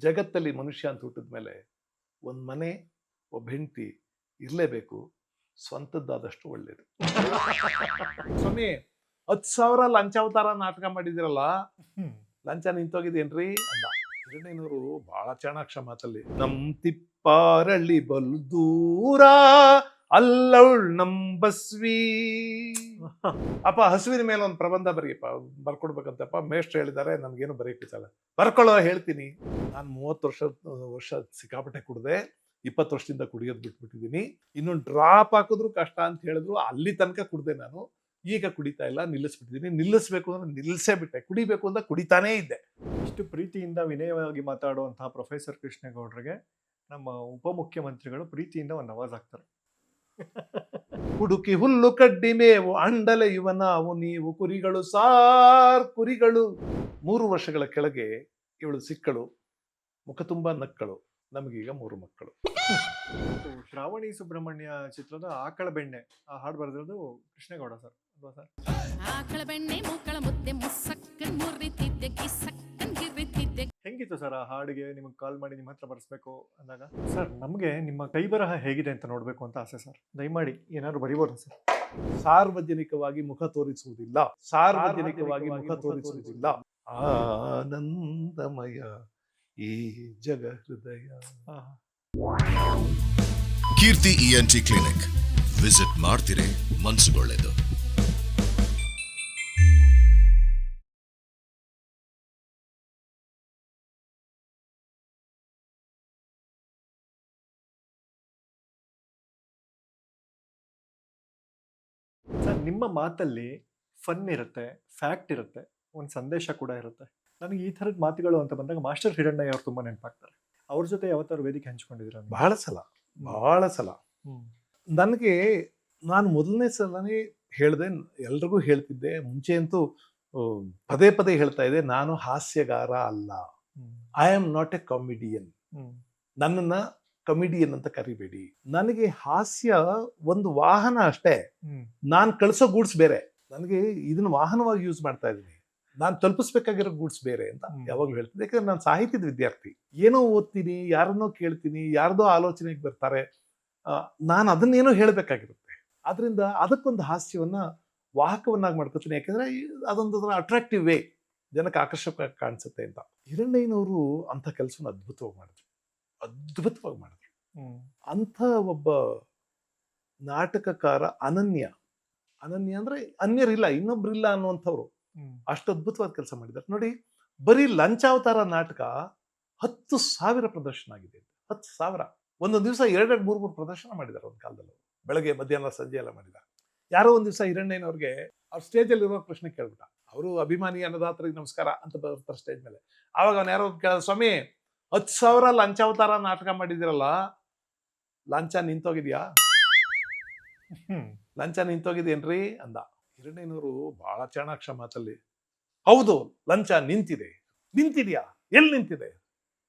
ಜಗತ್ತಲ್ಲಿ ಮನುಷ್ಯ ಅಂತ ಹುಟ್ಟಿದ ಮೇಲೆ ಒಂದು ಮನೆ, ಒಬ್ಬ ಹೆಂಡತಿ ಇರಲೇಬೇಕು. ಸ್ವಂತದ್ದಾದಷ್ಟು ಒಳ್ಳೇದು. ಸ್ವಾಮಿ, 10,000 ಲಂಚಾವತಾರ ನಾಟಕ ಮಾಡಿದಿರಲ್ಲ, ಲಂಚ ನಿಂತೋಗಿದೇನ್ರಿ ಅಂದ. ಹಿರಣ್ಣಯ್ಯನವರು ಬಹಳ ಚಾಣಾಕ್ಷ ಮಾತಲ್ಲಿ, ನಮ್ ತಿಪ್ಪಾರಳ್ಳಿ ಬಲ್ ದೂರ ಅಲ್ಲವಳ್ ನಂಬಸ್ವಿ. ಅಪ್ಪ, ಹಸುವಿನ ಮೇಲೆ ಒಂದು ಪ್ರಬಂಧ ಬರೀಪ್ಪ, ಬರ್ಕೊಡ್ಬೇಕಂತಪ್ಪ ಮೇಷ್ಟ್ರು ಹೇಳಿದ್ದಾರೆ, ನನ್ಗೇನು ಬರೀಕಿಲ್ಲ. ಬರ್ಕೊಳ್ಳೋ, ಹೇಳ್ತೀನಿ. ನಾನು 30 ವರ್ಷ ಸಿಕ್ಕಾಪಟ್ಟೆ ಕುಡ್ದೆ, 20 ವರ್ಷದಿಂದ ಕುಡಿಯೋದು ಬಿಟ್ಬಿಟ್ಟಿದ್ದೀನಿ. ಇನ್ನೊಂದು ಡ್ರಾಪ್ ಹಾಕಿದ್ರು ಕಷ್ಟ ಅಂತ ಹೇಳಿದ್ರು, ಅಲ್ಲಿ ತನಕ ಕುಡ್ದೆ ನಾನು. ಈಗ ಕುಡಿತಾ ಇಲ್ಲ, ನಿಲ್ಲಿಸ್ಬಿಟ್ಟಿದ್ದೀನಿ. ನಿಲ್ಲಿಸ್ಬೇಕು ಅಂದ್ರೆ ನಿಲ್ಲಿಸೇ ಬಿಟ್ಟೆ, ಕುಡಿಬೇಕು ಅಂತ ಕುಡಿತಾನೇ ಇದ್ದೆ. ಇಷ್ಟು ಪ್ರೀತಿಯಿಂದ ವಿನಯವಾಗಿ ಮಾತಾಡುವಂತಹ ಪ್ರೊಫೆಸರ್ ಕೃಷ್ಣೇಗೌಡರಿಗೆ ನಮ್ಮ ಉಪಮುಖ್ಯಮಂತ್ರಿಗಳು ಪ್ರೀತಿಯಿಂದ ಒಂದು ನವಾಜ್ ಆಗ್ತಾರೆ. ಹುಡುಕಿ ಹುಲ್ಲು ಕಡ್ಡಿ ಮೇವು ಅಂಡಲೆ ಇವ ನಾವು ನೀವು ಕುರಿಗಳು ಸಾರ್ ಕುರಿಗಳು. 3 ವರ್ಷಗಳ ಕೆಳಗೆ ಇವಳು ಸಿಕ್ಕಳು, ಮುಖ ತುಂಬಾ ನಕ್ಕಳು. ನಮಗೀಗ 3 ಮಕ್ಕಳು. ಶ್ರಾವಣಿ ಸುಬ್ರಹ್ಮಣ್ಯ ಚಿತ್ರದ ಆಕಳ ಬೆಣ್ಣೆ ಆ ಹಾಡು ಬರೆದಿರೋದು ಕೃಷ್ಣೇಗೌಡ ಸರ್ ಅಲ್ವಾ ಸರ್? ಆಕಳ ಬೆಣ್ಣೆ ಮೂಕಳ ಮುದ್ದೆ ಮುಸ್ಸಕ್ಕನ್ ಮುರಿತಿದ್ದೆ ಕಿಸಕ್ಕನ್ ಗಿರಿತಿದ್ದೆ. ಹೆಂಗಿತ್ತು ಸರ್ ಆ ಹಾಡಿಗೆ ನಿಮಗೆ ಕಾಲ್ ಮಾಡಿ ನಿಮ್ಮ ಹತ್ರ ಬರ್ಸ್ಬೇಕು ಅಂದಾಗ? ಸರ್, ನಮಗೆ ನಿಮ್ಮ ಕೈ ಬರಹ ಹೇಗಿದೆ ಅಂತ ನೋಡ್ಬೇಕು ಅಂತ ಆಸೆ ಸರ್. ದಯಮಾಡಿ ಏನಾದ್ರು ಬರೀಬೋದಾ ಸರ್? ಸಾರ್ವಜನಿಕವಾಗಿ ಮುಖ ತೋರಿಸುವುದಿಲ್ಲ, ಸಾರ್ವಜನಿಕವಾಗಿ ಮುಖ ತೋರಿಸುವುದಿಲ್ಲ. ಆನಂದಮಯ ಈ ಜಗ ಹೃದಯ. ಕೀರ್ತಿ ಇಎನ್ಟಿ ಕ್ಲಿನಿಕ್ ವಿಸಿಟ್ ಮಾಡ್ತಿರೇ ಮನ್ಸುಗೊಳ್ಳೆದು. ಸರ್, ನಿಮ್ಮ ಮಾತಲ್ಲಿ ಫನ್ ಇರುತ್ತೆ, ಫ್ಯಾಕ್ಟ್ ಇರುತ್ತೆ, ಒಂದು ಸಂದೇಶ ಕೂಡ ಇರುತ್ತೆ. ನನಗೆ ಈ ಥರದ ಮಾತುಗಳು ಅಂತ ಬಂದಾಗ ಮಾಸ್ಟರ್ ಹಿರಣ್ಣಯ್ಯ ಅವ್ರು ತುಂಬ ನೆನಪಾಗ್ತಾರೆ. ಅವ್ರ ಜೊತೆ ಯಾವತ್ತಾದ್ರು ವೇದಿಕೆ ಹಂಚ್ಕೊಂಡಿದ್ದೀರಾ ನೀವು? ಬಹಳ ಸಲ. ನನಗೆ, ನಾನು ಮೊದಲನೇ ಸಲನೇ ಹೇಳಿದೆ, ಎಲ್ರಿಗೂ ಹೇಳ್ತಿದ್ದೆ, ಮುಂಚೆ ಅಂತೂ ಪದೇ ಪದೇ ಹೇಳ್ತಾ ಇದ್ದೆ, ನಾನು ಹಾಸ್ಯಗಾರ ಅಲ್ಲ. I am not A comedian. ನನ್ನನ್ನ ಕಮಿಡಿಯನ್ ಅಂತ ಕರಿಬೇಡಿ. ನನಗೆ ಹಾಸ್ಯ ಒಂದು ವಾಹನ ಅಷ್ಟೇ. ನಾನು ಕಳಿಸೋ ಗೂಡ್ಸ್ ಬೇರೆ. ನನಗೆ ಇದನ್ನ ವಾಹನವಾಗಿ ಯೂಸ್ ಮಾಡ್ತಾ ಇದ್ದೀನಿ. ನಾನು ತಲುಪಿಸ್ಬೇಕಾಗಿರೋ ಗೂಡ್ಸ್ ಬೇರೆ ಅಂತ ಯಾವಾಗಲೂ ಹೇಳ್ತೀನಿ. ಯಾಕಂದ್ರೆ ನಾನು ಸಾಹಿತ್ಯದ ವಿದ್ಯಾರ್ಥಿ. ಏನೋ ಓದ್ತೀನಿ, ಯಾರನ್ನೋ ಕೇಳ್ತೀನಿ, ಯಾರ್ದೋ ಆಲೋಚನೆಗೆ ಬರ್ತಾರೆ, ನಾನು ಅದನ್ನೇನೋ ಹೇಳಬೇಕಾಗಿರುತ್ತೆ. ಆದ್ರಿಂದ ಅದಕ್ಕೊಂದು ಹಾಸ್ಯವನ್ನ ವಾಹಕವನ್ನಾಗಿ ಮಾಡ್ಕೊತೀನಿ. ಯಾಕೆಂದ್ರೆ ಅದೊಂದು ಅಟ್ರಾಕ್ಟಿವ್ ವೇ, ಜನಕ್ಕೆ ಆಕರ್ಷಕ ಕಾಣಿಸುತ್ತೆ ಅಂತ. ಹಿರಣ್ಣಯ್ಯನವರು ಅಂಥ ಕೆಲಸವನ್ನು ಅದ್ಭುತವಾಗಿ ಮಾಡಿದ್ರು. ಅಂಥ ಒಬ್ಬ ನಾಟಕಕಾರ, ಅನನ್ಯ ಅಂದ್ರೆ ಅನ್ಯರಿಲ್ಲ, ಇನ್ನೊಬ್ರಿಲ್ಲ ಅನ್ನುವಂಥವ್ರು. ಅಷ್ಟು ಅದ್ಭುತವಾದ ಕೆಲಸ ಮಾಡಿದ್ದಾರೆ ನೋಡಿ. ಬರೀ ಲಂಚಾವತಾರ ನಾಟಕ 10,000 ಪ್ರದರ್ಶನ ಆಗಿದೆ. 10,000. ಒಂದೊಂದು ದಿವಸ 2-3 ಪ್ರದರ್ಶನ ಮಾಡಿದ್ದಾರೆ ಒಂದು ಕಾಲದಲ್ಲಿ. ಬೆಳಗ್ಗೆ, ಮಧ್ಯಾಹ್ನ, ಸಂಜೆ ಎಲ್ಲ ಮಾಡಿದ್ದಾರೆ. ಯಾರೋ ಒಂದ್ ದಿವಸ ಹಿರಣ್ಣಯ್ಯನವ್ರಿಗೆ ಅವ್ರ ಸ್ಟೇಜಲ್ಲಿ ಇರೋ ಪ್ರಶ್ನೆ ಕೇಳ್ಬಿಟ್ಟ. ಅವರು ಅಭಿಮಾನಿ ಅನ್ನದಾತರಿಗೆ ನಮಸ್ಕಾರ ಅಂತ ಬರ್ತಾರೆ ಸ್ಟೇಜ್ ಮೇಲೆ. ಆವಾಗ ಅವ್ನು ಯಾರೋ ಕೇಳ, ಸ್ವಾಮಿ, 10,000 ಲಂಚಾವತಾರ ನಾಟಕ ಮಾಡಿದಿರಲ್ಲ, ಲಂಚ ನಿಂತೋಗಿದ್ಯಾ? ಲಂಚ ನಿಂತೋಗಿದೇನ್ರಿ ಅಂದ. ಹಿರಣ್ಣಯ್ಯನವರು ಬಹಳ ಚಾಣಾಕ್ಷ ಮಾತಲ್ಲಿ, ಹೌದು, ಲಂಚ ನಿಂತಿದ್ಯಾ? ಎಲ್ಲಿ ನಿಂತಿದೆ?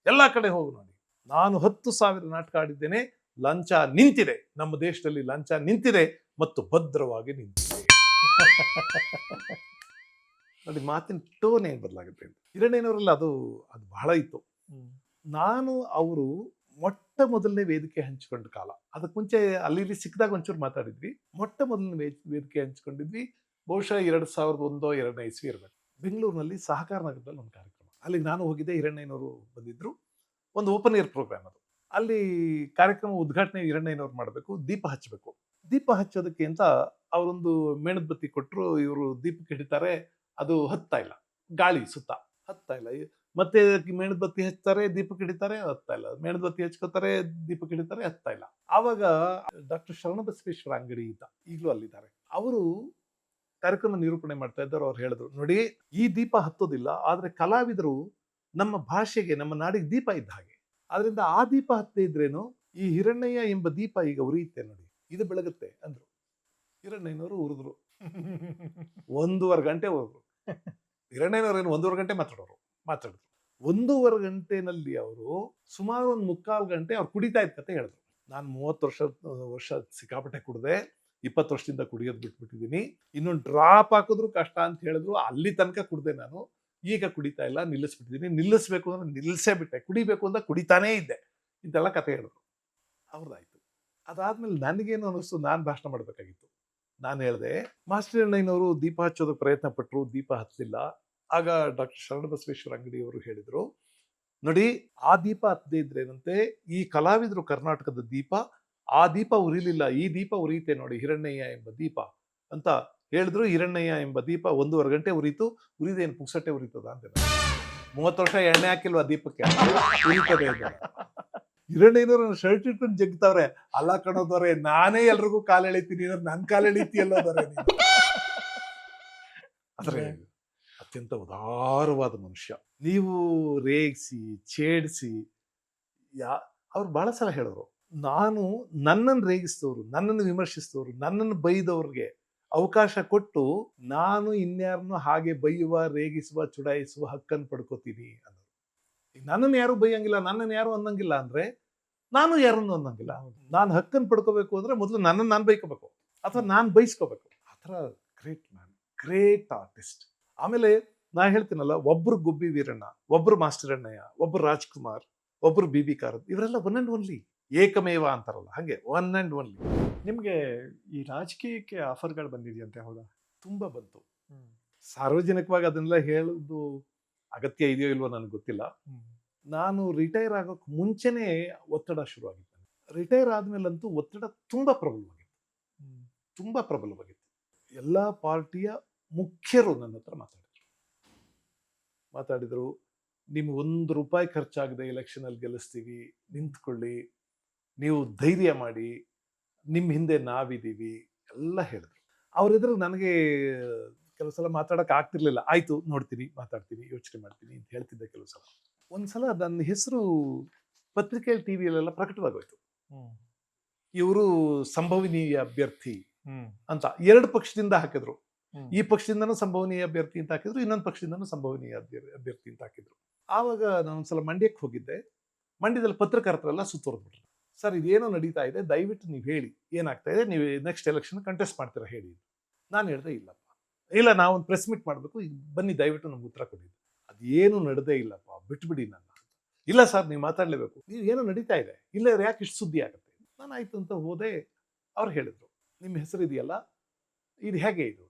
ಎಲ್ಲಾ ಕಡೆ ಹೋಗು ನೋಡಿ. ನಾನು 10,000 ನಾಟಕ ಆಡಿದ್ದೇನೆ, ಲಂಚ ನಿಂತಿದೆ. ನಮ್ಮ ದೇಶದಲ್ಲಿ ಲಂಚ ನಿಂತಿದೆ ಮತ್ತು ಭದ್ರವಾಗಿ ನಿಂತಿದೆ. ನೋಡಿ, ಮಾತಿನ ಟೋನ್ ಹೆಂಗ್ ಬದಲಾಗುತ್ತೆ ಅಂತ. ಹಿರಣ್ಣಯ್ಯನವರಲ್ಲಿ ಅದು ಬಹಳ ಇತ್ತು. ನಾನು ಅವರು ಮೊಟ್ಟ ಮೊದಲನೇ ವೇದಿಕೆ ಹಂಚಿಕೊಂಡ ಕಾಲ, ಅದಕ್ಕೆ ಮುಂಚೆ ಅಲ್ಲಿ ಸಿಕ್ಕಿದಾಗ ಒಂಚೂರು ಮಾತಾಡಿದ್ವಿ. ಮೊಟ್ಟ ಮೊದಲನೇ ವೇದಿಕೆ ಹಂಚಿಕೊಂಡಿದ್ವಿ ಬಹುಶಃ 2001-2 ಇಸ್ವಿ ಇರಬೇಕು. ಬೆಂಗಳೂರಿನಲ್ಲಿ ಸಹಕಾರ ನಗರದಲ್ಲಿ ಒಂದು ಕಾರ್ಯಕ್ರಮ. ಅಲ್ಲಿಗೆ ನಾನು ಹೋಗಿದ್ದೆ, ಹಿರಣ್ಣಯ್ಯನವರು ಬಂದಿದ್ರು. ಒಂದು ಓಪನ್ ಏರ್ ಪ್ರೋಗ್ರಾಮ್ ಅದು. ಅಲ್ಲಿ ಕಾರ್ಯಕ್ರಮ ಉದ್ಘಾಟನೆ ಹಿರಣ್ಣಯ್ಯನವ್ರು ಮಾಡಬೇಕು, ದೀಪ ಹಚ್ಚಬೇಕು. ದೀಪ ಹಚ್ಚೋದಕ್ಕೆ ಅಂತ ಅವರೊಂದು ಮೇಣದ ಬತ್ತಿ ಕೊಟ್ಟರು. ಇವರು ದೀಪಕ್ಕೆ ಹಿಡಿತಾರೆ, ಅದು ಹತ್ತಾ ಇಲ್ಲ, ಗಾಳಿ ಸುತ್ತ ಹತ್ತಾ ಇಲ್ಲ. ಮತ್ತೆ ಮೇಣದ ಬತ್ತಿ ಹಚ್ತಾರೆ, ದೀಪಕ್ಕೆ ಹಿಡಿತಾರೆ, ಹತ್ತಾ ಇಲ್ಲ. ಮೇಣದ ಬತ್ತಿ ಹಚ್ಕೋತಾರೆ, ದೀಪಕ್ಕೆ ಹಿಡಿತಾರೆ, ಹತ್ತಾ ಇಲ್ಲ. ಆವಾಗ ಡಾಕ್ಟರ್ ಶರಣಬಸವೇಶ್ವರ ಅಂಗಡಿ ಇದ್ದ, ಈಗಲೂ ಅಲ್ಲಿದ್ದಾರೆ. ಅವರು ಕಾರ್ಯಕ್ರಮ ನಿರೂಪಣೆ ಮಾಡ್ತಾ ಇದ್ದಾರೆ. ಅವ್ರು ಹೇಳಿದ್ರು, ನೋಡಿ, ಈ ದೀಪ ಹತ್ತೋದಿಲ್ಲ, ಆದ್ರೆ ಕಲಾವಿದರು ನಮ್ಮ ಭಾಷೆಗೆ, ನಮ್ಮ ನಾಡಿಗೆ ದೀಪ ಇದ್ದ ಹಾಗೆ. ಆದ್ರಿಂದ ಆ ದೀಪ ಹತ್ತೇ ಇದ್ರೇನು, ಈ ಹಿರಣ್ಣಯ್ಯ ಎಂಬ ದೀಪ ಈಗ ಉರಿಯುತ್ತೆ ನೋಡಿ, ಇದು ಬೆಳಗುತ್ತೆ ಅಂದ್ರು. ಹಿರಣ್ಣಯ್ಯನವರು ಉರಿದ್ರು. 1.5 ಗಂಟೆ ಉರಿದ್ರು. ಹಿರಣ್ಣಯ್ಯನವರು ಏನು 1.5 ಗಂಟೆ ಮಾತಾಡಿದ್ರು. 1.5 ಗಂಟೆನಲ್ಲಿ ಅವರು ಸುಮಾರು 3/4 ಗಂಟೆ ಅವ್ರು ಕುಡಿತಾ ಇದ್ದ ಕತೆ ಹೇಳಿದ್ರು. ನಾನು 30 ವರ್ಷ ಸಿಕ್ಕಾಪಟ್ಟೆ ಕುಡ್ದೆ, 20 ವರ್ಷದಿಂದ ಕುಡಿಯೋದು ಬಿಟ್ಬಿಟ್ಟಿದ್ದೀನಿ. ಇನ್ನೊಂದು ಡ್ರಾಪ್ ಹಾಕಿದ್ರು ಕಷ್ಟ ಅಂತ ಹೇಳಿದ್ರು, ಅಲ್ಲಿ ತನಕ ಕುಡ್ದೆ ನಾನು. ಈಗ ಕುಡಿತಾ ಇಲ್ಲ, ನಿಲ್ಲಿಸ್ಬಿಟ್ಟಿದ್ದೀನಿ. ನಿಲ್ಲಿಸ್ಬೇಕು ಅಂದ್ರೆ ನಿಲ್ಲಿಸೇ ಬಿಟ್ಟೆ, ಕುಡಿಬೇಕು ಅಂತ ಕುಡಿತಾನೇ ಇದ್ದೆ. ಇಂತೆಲ್ಲ ಕತೆ ಹೇಳಿದ್ರು. ಅವ್ರದ್ದಾಯ್ತು. ಅದಾದ್ಮೇಲೆ ನನಗೇನು ಅನ್ನಿಸ್ತು, ನಾನು ಭಾಷಣ ಮಾಡಬೇಕಾಗಿತ್ತು. ನಾನು ಹೇಳಿದೆ, ಮಾಸ್ಟರ್ ಅಣ್ಣಯ್ಯನವರು ದೀಪ ಹಚ್ಚೋದಕ್ಕೆ ಪ್ರಯತ್ನ ಪಟ್ಟರು, ದೀಪ ಹತ್ತಲಿಲ್ಲ. ಆಗ ಡಾಕ್ಟರ್ ಶರಣಬಸವೇಶ್ವರ ಅಂಗಡಿಯವರು ಹೇಳಿದರು, ನೋಡಿ ಆ ದೀಪ ಹತ್ತದೇ ಇದ್ರೇನಂತೆ, ಈ ಕಲಾವಿದರು ಕರ್ನಾಟಕದ ದೀಪ, ಆ ದೀಪ ಉರಿಲಿಲ್ಲ, ಈ ದೀಪ ಉರಿಯುತ್ತೆ ನೋಡಿ, ಹಿರಣ್ಣಯ್ಯ ಎಂಬ ದೀಪ ಅಂತ ಹೇಳಿದ್ರು. ಹಿರಣ್ಣಯ್ಯ ಎಂಬ ದೀಪ 1.5 ಗಂಟೆ ಉರಿತು. ಉರಿದೇನು ಪುಕ್ಸಟ್ಟೆ ಉರಿತದ ಅಂತ. 30 ವರ್ಷ ಎಣ್ಣೆ ಹಾಕಿಲ್ವಾ ದೀಪಕ್ಕೆ, ಉರಿತದೆ ಅಂತ. ಹಿರಣ್ಣಯ್ಯನವರು ಶರ್ಟ್ ಇಟ್ಕೊಂಡು ಜಗ್ತಾವ್ರೆ. ಅಲ್ಲ ಕಣೋದವ್ರೆ, ನಾನೇ ಎಲ್ರಿಗೂ ಕಾಲು ಎಳಿತೀನಿ, ನನ್ ಕಾಲು ಎಳಿತೀಯಲ್ಲೋದವ್ರೆ ನೀನು. ಆದ್ರೆ ಅತ್ಯಂತ ಉದಾರವಾದ ಮನುಷ್ಯ. ನೀವು ರೇಗಿಸಿ ಛೇಡಿಸಿ, ಅವ್ರು ಬಹಳ ಸಲ ಹೇಳೋರು, ನಾನು ನನ್ನನ್ನು ರೇಗಿಸಿದವರು, ನನ್ನನ್ನು ವಿಮರ್ಶಿಸಿದವರು, ನನ್ನನ್ನು ಬೈದವ್ರಿಗೆ ಅವಕಾಶ ಕೊಟ್ಟು ನಾನು ಇನ್ಯಾರನ್ನು ಹಾಗೆ ಬೈಯುವ, ರೇಗಿಸುವ, ಚುಡಾಯಿಸುವ ಹಕ್ಕನ್ನು ಪಡ್ಕೋತೀನಿ ಅನ್ನೋರು. ಈಗ ನನ್ನನ್ನು ಯಾರು ಬೈಯಂಗಿಲ್ಲ, ನನ್ನನ್ನು ಯಾರು ಅನ್ನಂಗಿಲ್ಲ ಅಂದ್ರೆ ನಾನು ಯಾರನ್ನು ಅನ್ನಂಗಿಲ್ಲ. ನಾನು ಹಕ್ಕನ್ನು ಪಡ್ಕೋಬೇಕು ಅಂದ್ರೆ ಮೊದಲು ನನ್ನನ್ನು ನಾನು ಬೈಕೋಬೇಕು ಅಥವಾ ನಾನು ಬೈಸ್ಕೋಬೇಕು. ಆ ಥರ ಗ್ರೇಟ್ ಮ್ಯಾನ್, ಗ್ರೇಟ್ ಆರ್ಟಿಸ್ಟ್. ಆಮೇಲೆ ನಾ ಹೇಳ್ತೀನಲ್ಲ, ಒಬ್ರು ಗುಬ್ಬಿ ವೀರಣ್ಣ, ಒಬ್ರು ಮಾಸ್ಟರ್ ಅಣ್ಣಯ್ಯ, ಒಬ್ರು ರಾಜ್ಕುಮಾರ್, ಒಬ್ರು ಬಿ ಕಾರದ್, ಇವರೆಲ್ಲ ಒನ್ ಅಂಡ್ ಓನ್ಲಿ, ಏಕಮೇವ ಅಂತಾರಲ್ಲ ಹಾಗೆ ಒನ್ ಅಂಡ್ ಓನ್ಲಿ. ನಿಮ್ಗೆ ಈ ರಾಜಕೀಯಕ್ಕೆ ಆಫರ್ಗಳು ಬಂದಿದೆಯಂತೆ, ಹೌದಾ? ತುಂಬಾ ಬಂತು. ಸಾರ್ವಜನಿಕವಾಗಿ ಅದನ್ನೆಲ್ಲ ಹೇಳೋದು ಅಗತ್ಯ ಇದೆಯೋ ಇಲ್ವೋ ನನಗೆ ಗೊತ್ತಿಲ್ಲ. ನಾನು ರಿಟೈರ್ ಆಗೋಕೆ ಮುಂಚೆನೇ ಒತ್ತಡ ಶುರುವಾಗಿತ್ತು. ರಿಟೈರ್ ಆದ್ಮೇಲಂತೂ ಒತ್ತಡ ತುಂಬಾ ಪ್ರಬಲವಾಗಿತ್ತು. ಎಲ್ಲ ಪಾರ್ಟಿಯ ಮುಖ್ಯರು ನನ್ನ ಹತ್ರ ಮಾತಾಡಿದ್ರು. ನಿಮ್ಗೆ ₹1 ಖರ್ಚಾಗದೆ ಎಲೆಕ್ಷನ್ ಅಲ್ಲಿ ಗೆಲ್ಲಿಸ್ತೀವಿ, ನಿಂತ್ಕೊಳ್ಳಿ, ನೀವು ಧೈರ್ಯ ಮಾಡಿ, ನಿಮ್ಮ ಹಿಂದೆ ನಾವಿದ್ದೀವಿ ಎಲ್ಲ ಹೇಳಿದ್ರು. ಅವ್ರೆದುರು ನನಗೆ ಕೆಲವು ಸಲ ಮಾತಾಡಕ್ ಆಗ್ತಿರ್ಲಿಲ್ಲ. ಆಯ್ತು ನೋಡ್ತೀನಿ, ಮಾತಾಡ್ತೀನಿ, ಯೋಚನೆ ಮಾಡ್ತೀನಿ ಅಂತ ಹೇಳ್ತಿದ್ದೆ ಕೆಲವು ಸಲ. ಒಂದ್ಸಲ ನನ್ನ ಹೆಸರು ಪತ್ರಿಕೆಯಲ್ಲಿ, ಟಿವಿಯಲ್ಲೆಲ್ಲ ಪ್ರಕಟವಾಗೋಯ್ತು. ಇವರು ಸಂಭವನೀಯ ಅಭ್ಯರ್ಥಿ ಅಂತ 2 ಪಕ್ಷದಿಂದ ಹಾಕಿದ್ರು. ಈ ಪಕ್ಷದಿಂದನೂ ಸಂಭವನೀಯ ಅಭ್ಯರ್ಥಿ ಅಂತ ಹಾಕಿದ್ರು, ಇನ್ನೊಂದು ಪಕ್ಷದಿಂದನೂ ಸಂಭವನೀಯ ಅಭ್ಯರ್ಥಿ ಅಂತ ಹಾಕಿದ್ರು. ಆವಾಗ ನಾನೊಂದ್ಸಲ ಮಂಡ್ಯಕ್ಕೆ ಹೋಗಿದ್ದೆ. ಮಂಡ್ಯದಲ್ಲಿ ಪತ್ರಕರ್ತರೆಲ್ಲ ಸುತ್ತುವರೆದ್ಬಿಟ್ರು. ಸರ್, ಇದೇನೋ ನಡೀತಾ ಇದೆ, ದಯವಿಟ್ಟು ನೀವು ಹೇಳಿ ಏನಾಗ್ತಾ ಇದೆ, ನೀವು ನೆಕ್ಸ್ಟ್ ಎಲೆಕ್ಷನ್ ಕಂಟೆಸ್ಟ್ ಮಾಡ್ತೀರಾ ಹೇಳಿ. ನಾನು ಹೇಳಿದೆ, ಇಲ್ಲಪ್ಪ, ಇಲ್ಲ, ನಾವೊಂದು ಪ್ರೆಸ್ ಮೀಟ್ ಮಾಡಬೇಕು, ಈಗ ಬನ್ನಿ ದಯವಿಟ್ಟು ನಮ್ಗೆ ಉತ್ತರ ಕೊಡಿ. ಅದೇನು ನಡೆದೇ ಇಲ್ಲಪ್ಪ, ಬಿಟ್ಬಿಡಿ ನನ್ನ. ಇಲ್ಲ ಸರ್, ನೀವು ಮಾತಾಡಲೇಬೇಕು, ನೀವು ಏನೋ ನಡೀತಾ ಇದೆ, ಇಲ್ಲ ಯಾಕೆ ಇಷ್ಟು ಸುದ್ದಿ ಆಗುತ್ತೆ. ನಾನು ಆಯ್ತು ಅಂತ ಹೋದೆ. ಅವ್ರು ಹೇಳಿದ್ರು, ನಿಮ್ಮ ಹೆಸರು ಇದೆಯಲ್ಲ, ಇದು ಹೇಗೆ ಇದು?